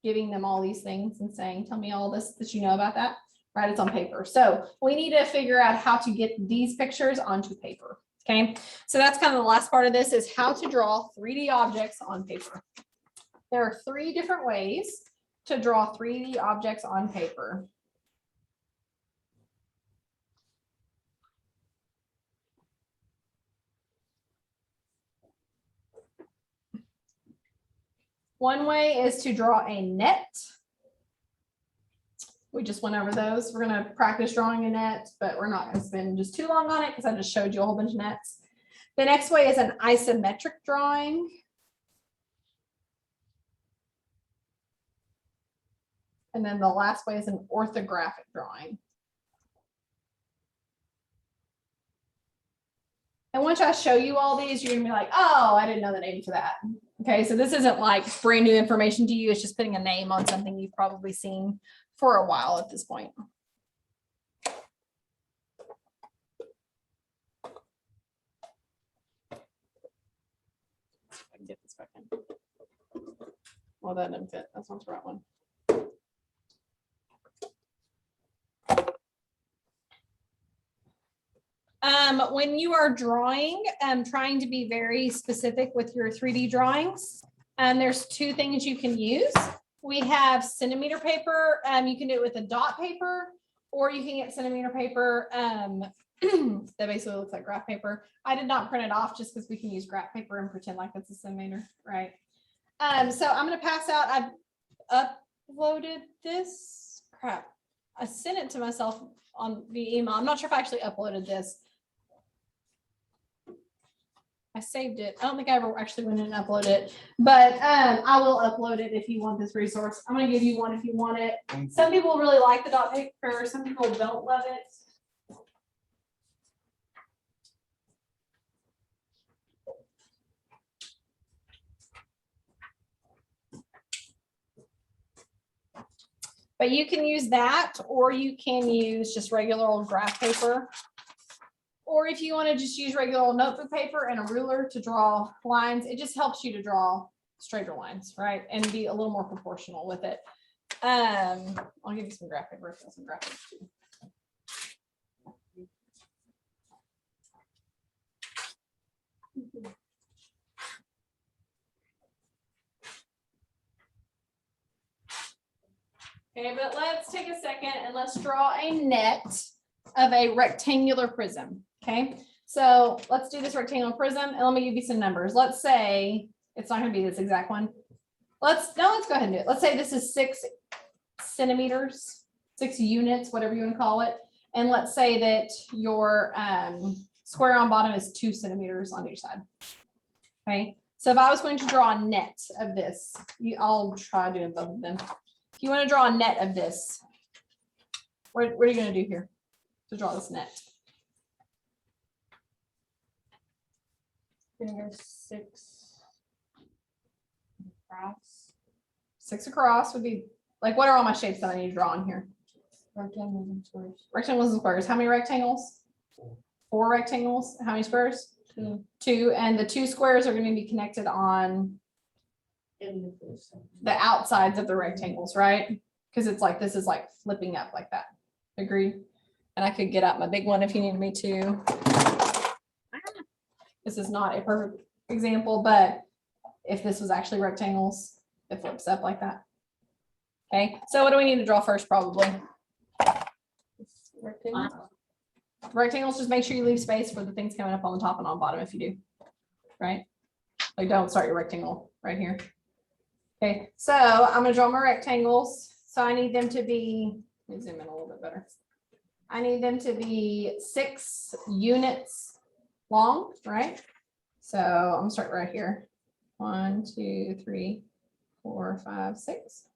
giving them all these things and saying, tell me all this that you know about that, right? It's on paper. So we need to figure out how to get these pictures onto paper. Okay, so that's kind of the last part of this, is how to draw 3D objects on paper. There are 3 different ways to draw 3D objects on paper. One way is to draw a net. We just went over those. We're going to practice drawing a net, but we're not going to spend just too long on it because I just showed you a whole bunch of nets. The next way is an isometric drawing. And then the last way is an orthographic drawing. And once I show you all these, you're gonna be like, oh, I didn't know the name for that. Okay, so this isn't like brand new information to you. It's just putting a name on something you've probably seen for a while at this point. I can get this back in. Well, that didn't fit. That's not the right one. So when you are drawing, trying to be very specific with your 3D drawings, there's two things you can use. We have centimeter paper. You can do it with a dot paper, or you can get centimeter paper that basically looks like graph paper. I did not print it off just because we can use graph paper and pretend like it's a centimeter, right? So I'm going to pass out. I've uploaded this. Crap. I sent it to myself on the email. I'm not sure if I actually uploaded this. I saved it. I don't think I ever actually went in and uploaded it, but I will upload it if you want this resource. I'm going to give you one if you want it. Some people really like the dot paper. Some people don't love it. But you can use that, or you can use just regular old graph paper. Or if you want to just use regular old notebook paper and a ruler to draw lines, it just helps you to draw straighter lines, right? And be a little more proportional with it. I'll give you some graph paper. Some graph paper too. Okay, but let's take a second and let's draw a net of a rectangular prism. Okay, so let's do this rectangular prism and let me give you some numbers. Let's say it's not going to be this exact one. Let's go ahead and do it. Let's say this is 6 centimeters, 6 units, whatever you want to call it. And let's say that your square on bottom is 2 centimeters on each side. Okay, so if I was going to draw a net of this, I'll try doing both of them. If you want to draw a net of this, what are you going to do here to draw this net? Gonna go 6 across. 6 across would be like, what are all my shapes that I need to draw on here? Rectangles and squares. Rectangles and squares. How many rectangles? 4 rectangles. How many squares? 2. 2. And the 2 squares are going to be connected on In the first one. the outsides of the rectangles, right? Because it's like, this is like flipping up like that. Agreed? And I could get out my big one if you need me to. This is not a perfect example, but if this was actually rectangles, it flips up like that. Okay, so what do we need to draw first, probably? Rectangles. Rectangles, just make sure you leave space for the things coming up on the top and on bottom if you do, right? Like, don't start your rectangle right here. Okay, so I'm gonna draw my rectangles. So I need them to be, let me zoom in a little bit better. I need them to be 6 units long, right? So I'm gonna start right here. 1, 2, 3, 4, 5, 6.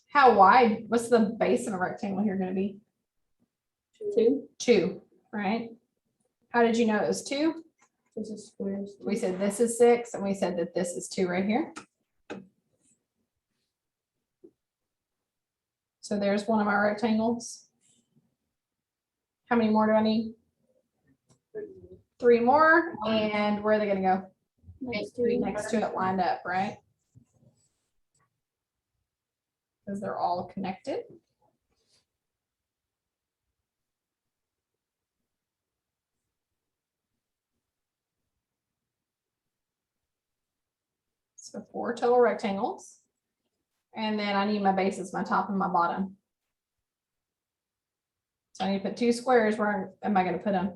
How wide? What's the base of a rectangle here going to be? 2. 2, right? How did you know it was 2? This is squares. We said this is 6, and we said that this is 2 right here. So there's one of my rectangles. How many more do I need? 3 more, and where are they going to go? Next Next to it, lined up, right? Because they're all connected. So 4 total rectangles. And then I need my bases, my top and my bottom. So I need to put 2 squares. Where am I going to put them?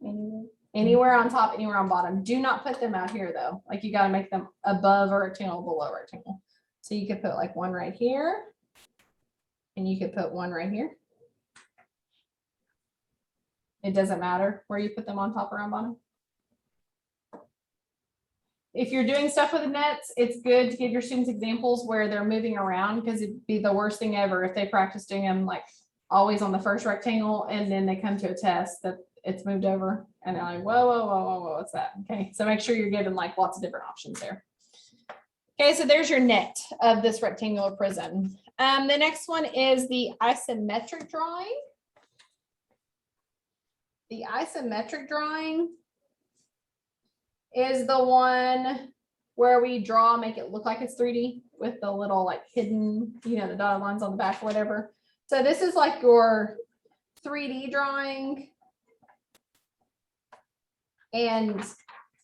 Anyway. Anywhere on top, anywhere on bottom. Do not put them out here though. Like, you got to make them above a rectangle, below a rectangle. So you could put like one right here. And you could put one right here. It doesn't matter where you put them, on top or on bottom. If you're doing stuff with the nets, it's good to give your students examples where they're moving around, because it'd be the worst thing ever if they practice doing them like always on the first rectangle and then they come to a test that it's moved over and they're like, whoa, whoa, whoa, whoa, whoa, what's that? Okay, so make sure you're given like lots of different options there. Okay, so there's your net of this rectangular prism. The next one is the isometric drawing. The isometric drawing is the one where we draw, make it look like it's 3D with the little like hidden, the dotted lines on the back or whatever. So this is like your 3D drawing. And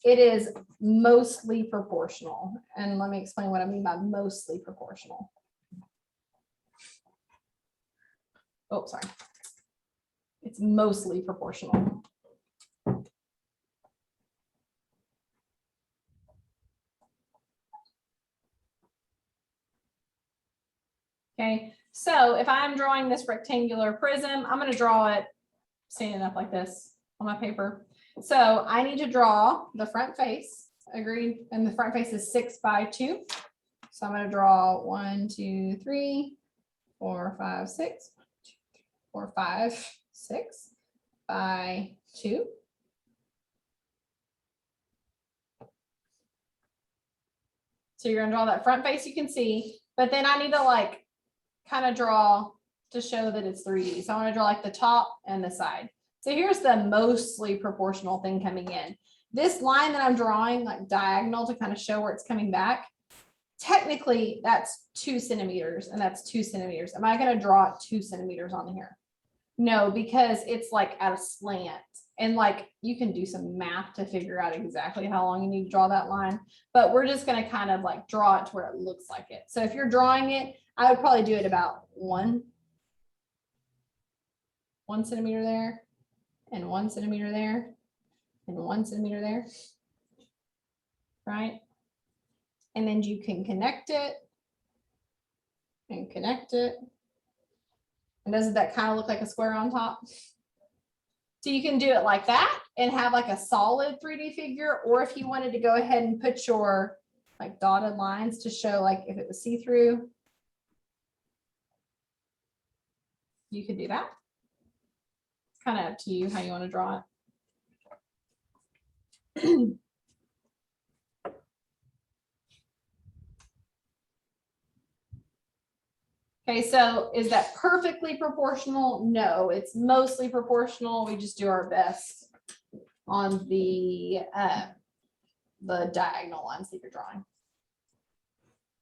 it is mostly proportional. And let me explain what I mean by mostly proportional. Oh, sorry. It's mostly proportional. Okay, so if I'm drawing this rectangular prism, I'm going to draw it standing up like this on my paper. So I need to draw the front face, agreed, and the front face is 6 by 2. So I'm going to draw 1, 2, 3, 4, 5, 6, 4, 5, 6 by 2. So you're going to draw that front face you can see, but then I need to like kind of draw to show that it's 3D. So I want to draw like the top and the side. So here's the mostly proportional thing coming in. This line that I'm drawing like diagonal to kind of show where it's coming back. Technically that's 2 centimeters and that's 2 centimeters. Am I going to draw 2 centimeters on here? No, because it's like at a slant and like you can do some math to figure out exactly how long you need to draw that line, but we're just going to kind of like draw it to where it looks like it. So if you're drawing it, I would probably do it about 1 centimeter there and 1 centimeter there and 1 centimeter there, right? And then you can connect it and connect it. And doesn't that kind of look like a square on top? So you can do it like that and have like a solid 3D figure, or if you wanted to go ahead and put your like dotted lines to show like if it was see-through, you could do that. It's kind of up to you how you want to draw it. Okay, so is that perfectly proportional? No, it's mostly proportional. We just do our best on the diagonal lines that you're drawing.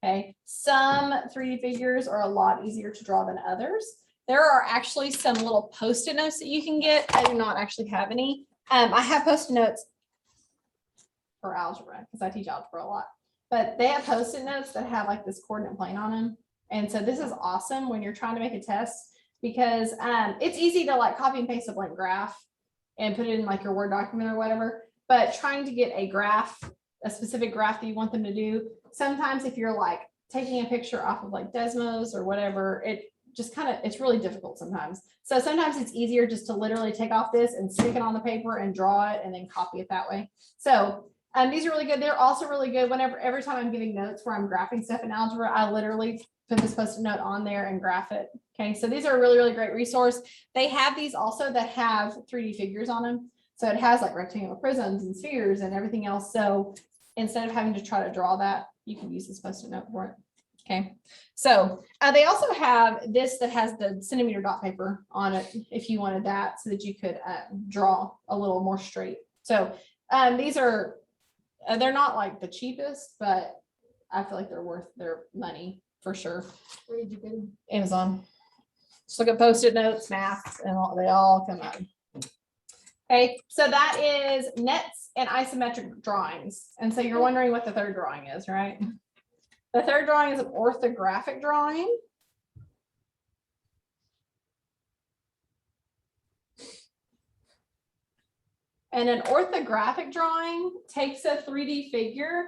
Okay, some 3D figures are a lot easier to draw than others. There are actually some little Post-it notes that you can get. I do not actually have any. I have Post-it notes for algebra because I teach algebra a lot, but they have Post-it notes that have like this coordinate plane on them. And so this is awesome when you're trying to make a test because it's easy to like copy and paste a blank graph and put it in like your Word document or whatever. But trying to get a graph, a specific graph that you want them to do, sometimes if you're like taking a picture off of like Desmos or whatever, it just kind of, it's really difficult sometimes. So sometimes it's easier just to literally take off this and stick it on the paper and draw it and then copy it that way. So these are really good. They're also really good every time I'm giving notes where I'm graphing stuff in algebra, I literally put this Post-it note on there and graph it. Okay, so these are a really, really great resource. They have these also that have 3D figures on them. So it has like rectangular prisms and spheres and everything else. So instead of having to try to draw that, you can use this Post-it note for it. Okay, so they also have this that has the centimeter dot paper on it if you wanted that, so that you could draw a little more straight. So these are, they're not like the cheapest, but I feel like they're worth their money for sure. Where did you get them? Amazon. Just look at Post-it notes, math, and they all come up. Okay, so that is nets and isometric drawings. And so you're wondering what the third drawing is, right? The third drawing is an orthographic drawing. And an orthographic drawing takes a 3D figure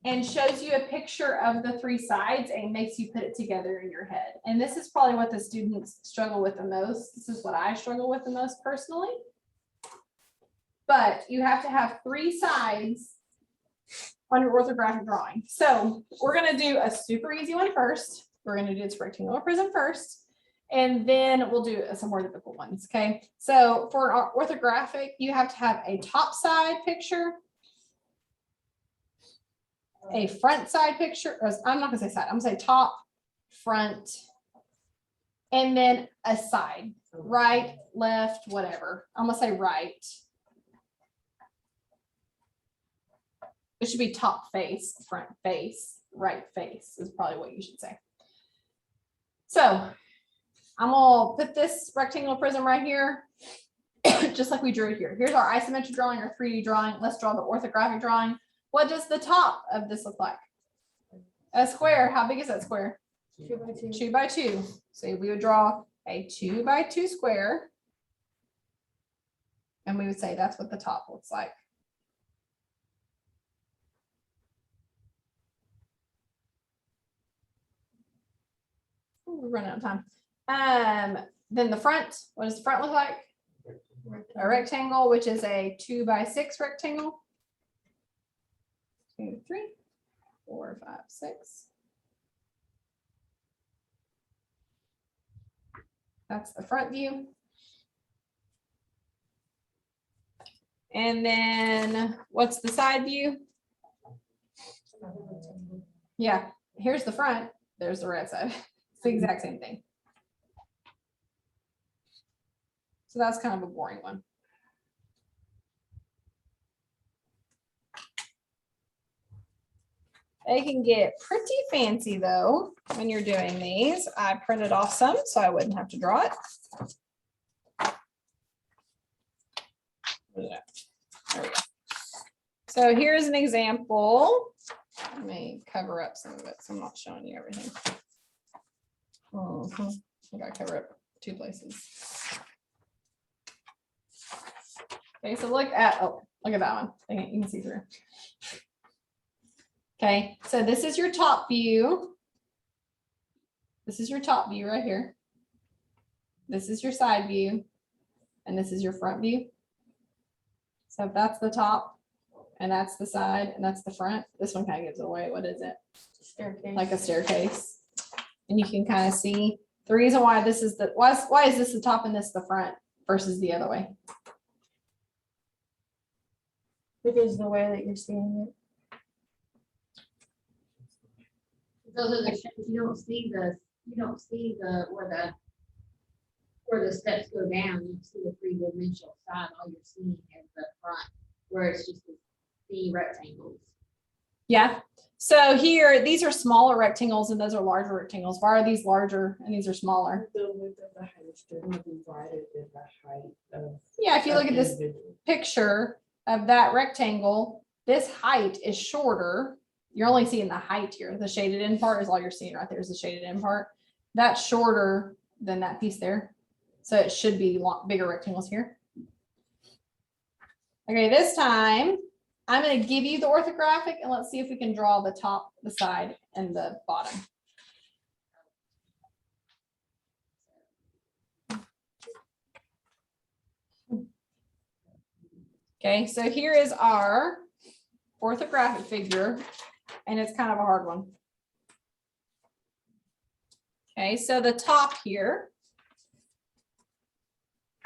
and shows you a picture of the 3 sides and makes you put it together in your head. And this is probably what the students struggle with the most. This is what I struggle with the most personally. But you have to have 3 sides on your orthographic drawing. So we're going to do a super easy one first. We're going to do this rectangular prism first, and then we'll do some more difficult ones. Okay. So for an orthographic, you have to have a top side picture, a front side picture. I'm not going to say side. I'm going to say top, front, and then a side, right, left, whatever. I'm going to say right. It should be top face, front face, right face is probably what you should say. So I'm gonna put this rectangular prism right here, just like we drew it here. Here's our isometric drawing or 3D drawing. Let's draw the orthographic drawing. What does the top of this look like? A square. How big is that square? 2 by 2. 2 by 2. So we would draw a 2 by 2 square. And we would say that's what the top looks like. Ooh, we're running out of time. Then the front, what does the front look like? A rectangle, which is a 2 by 6 rectangle. 2, 3, 4, 5, 6. That's the front view. And then what's the side view? Yeah, here's the front, there's the right side. It's the exact same thing. So that's kind of a boring one. They can get pretty fancy though when you're doing these. I printed off some so I wouldn't have to draw it. There we go. So here's an example. Let me cover up some of it so I'm not showing you everything. I gotta cover up 2 places. Okay, so look at that one. You can see through. Okay, so this is your top view. This is your top view right here. This is your side view. And this is your front view. So if that's the top and that's the side and that's the front, this one kind of gives it away. What is it? Staircase. Like a staircase. And you can kind of see the reason why this is the, why is this the top and this the front versus the other way? Because the way that you're seeing it. Those are the shapes, you don't see where the steps go down, you see the 3-dimensional side, all you're seeing is the front, where it's just the rectangles. Yeah. So here, these are smaller rectangles and those are larger rectangles. Why are these larger and these are smaller? The width of the height is going to be wider than the height of. Yeah, if you look at this individual. picture of that rectangle, this height is shorter. You're only seeing the height here. The shaded in part is all you're seeing right there is the shaded in part. That's shorter than that piece there. So it should be bigger rectangles here. Okay, this time I'm going to give you the orthographic and let's see if we can draw the top, the side, and the bottom. Okay, so here is our orthographic figure, and it's kind of a hard one. Okay, so the top here,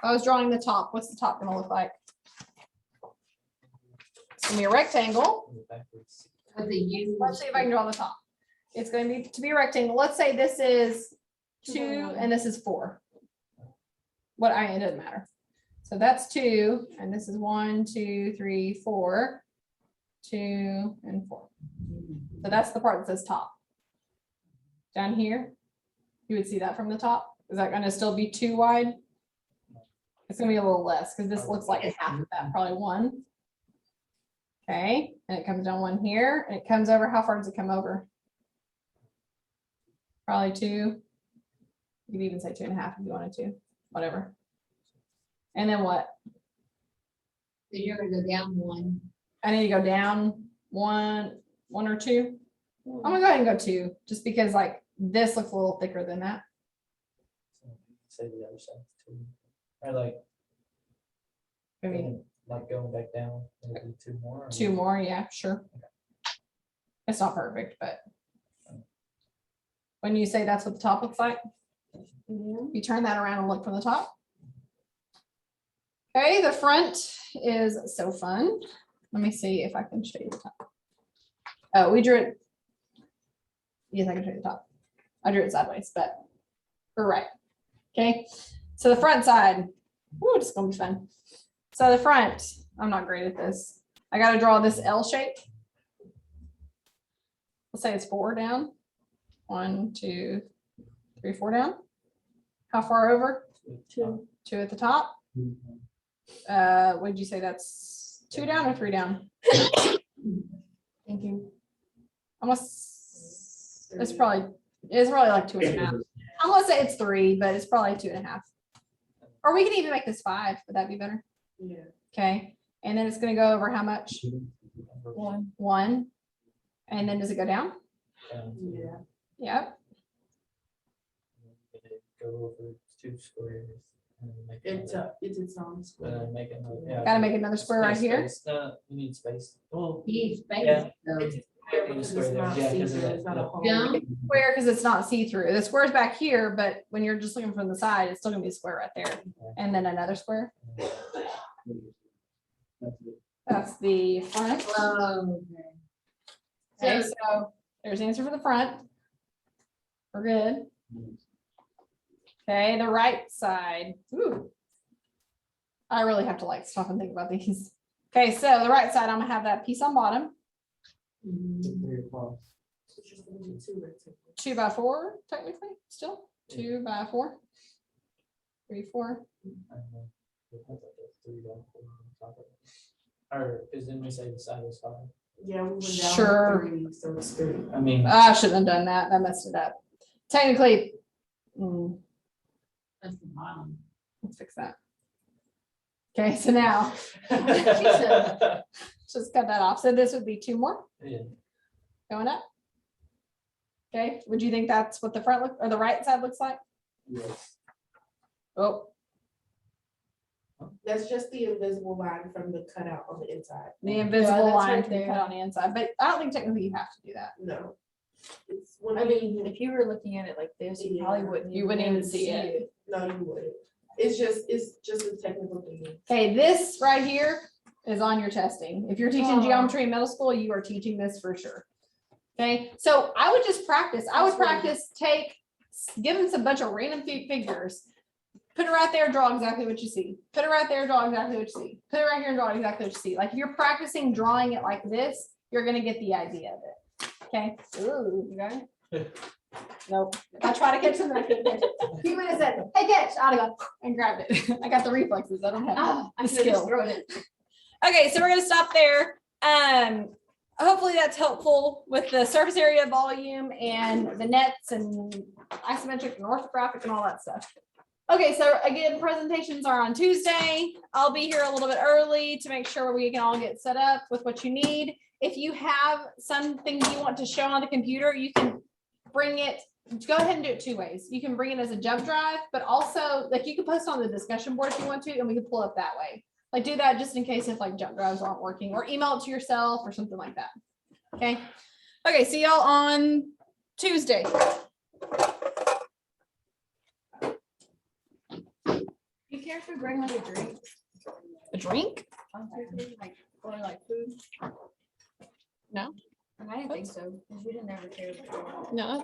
I was drawing the top. What's the top gonna look like? It's gonna be a rectangle. With the U. Let's see if I can draw the top. It's going to be a rectangle. Let's say this is 2 and this is 4. It doesn't matter. So that's 2, and this is 1, 2, 3, 4, 2, and 4. So that's the part that says top. Down here, you would see that from the top. Is that going to still be 2 wide? It's going to be a little less because this looks like half of that, probably 1. Okay, and it comes down 1 here, and it comes over. How far does it come over? Probably 2. You could even say 2.5 if you wanted to, whatever. And then what? Then you're gonna go down 1. I need to go down 1 or 2. I'm gonna go ahead and go 2, just because like this looks a little thicker than that. Say the other side too. Or like, I mean, like going back down, maybe 2 more. or 2 what? more, yeah, sure. It's not perfect, but when you say that's what the top looks like, you turn that around and look from the top. Okay, the front is so fun. Let me see if I can show you the top. Oh, we drew it. Yes, I can show you the top. I drew it sideways, but we're right. Okay, so the front side, ooh, it's gonna be fun. So the front, I'm not great at this. I gotta draw this L shape. Let's say it's 4 down. 1, 2, 3, 4 down. How far over? Two. 2 at the top. Would you say that's 2 down or 3 down? Thank you. Almost, it's probably like 2.5. I'm gonna say it's 3, but it's probably 2.5. Or we can even make this 5. Would that be better? Yeah. Okay, and then it's gonna go over how much? One. 1. And then does it go down? Yeah. Yep. Go over 2 squares. And make It's another- its own square. make another. Yeah. Gotta make another square right here. Space. No, you need space. Well, He space, Yeah. though. It's Yeah, because square it's there. not Yeah, 'cause of see-through, that, it's not a yeah. hole. Yeah. Square because it's not see-through. The square's back here, but when you're just looking from the side, it's still gonna be a square right there. And then another square. That's the front. Oh, Okay, okay. so there's the answer for the front. We're good. Okay, the right side. Ooh. I really have to like stop and think about these. Okay, so the right side, I'm gonna have that piece on bottom, Mhm. 3 across. It's just gonna be 2 rectangles. 2 by 4 technically, still, 2 by 4. 3, 4. And then it has like a 3 down 4 on top of it. Or, because then we say the side is 5. Yeah, we went down Sure. 3, so it's 3. I mean. I shouldn't have done that. I messed it up. Technically, That's the bottom. let's fix that. Okay, so now, just cut that off. So this would be 2 more Yeah. going up. Okay, would you think that's what the front look, or the right side looks like? Yes. Oh, That's just the invisible line from the cutout on the inside. the invisible that's line right to be cut there. on the inside, but I don't think technically you have to do that. No. It's when I mean, if you were looking at it like this, you probably Yeah. wouldn't. You wouldn't even see it. No, you wouldn't. It's just a technical thing. Okay, this right here is on your testing. If you're teaching Oh. geometry in middle school, you are teaching this for sure. Okay, so I would just practice. I would practice, give them some bunch of random figures. Put it right there, draw exactly what you see. Put it right there, draw exactly what you see. Put it right here and draw exactly what you see. Like if you're practicing drawing it like this, you're gonna get the idea of it. Okay. Ooh, you got it? Nope. If I try to catch something, I can't catch it. He would have said, hey, catch, I'd have gone and grabbed it. I got the reflexes. I don't have I the should've just skill. thrown it. Okay, so we're gonna stop there. Hopefully that's helpful with the surface area volume and the nets and isometric and orthographic and all that stuff. Okay, so again, presentations are on Tuesday. I'll be here a little bit early to make sure we can all get set up with what you need. If you have something you want to show on the computer, you can bring it, go ahead and do it 2 ways. You can bring it as a jump drive, but also like you can post on the discussion board if you want to, and we can pull up that way. Like do that just in case if like jump drives aren't working, or email it to yourself or something like that. Okay. Okay, see y'all on Tuesday. You care if we bring like a drink? A drink? Like, or like food? No. I didn't think so, because we didn't ever care. No,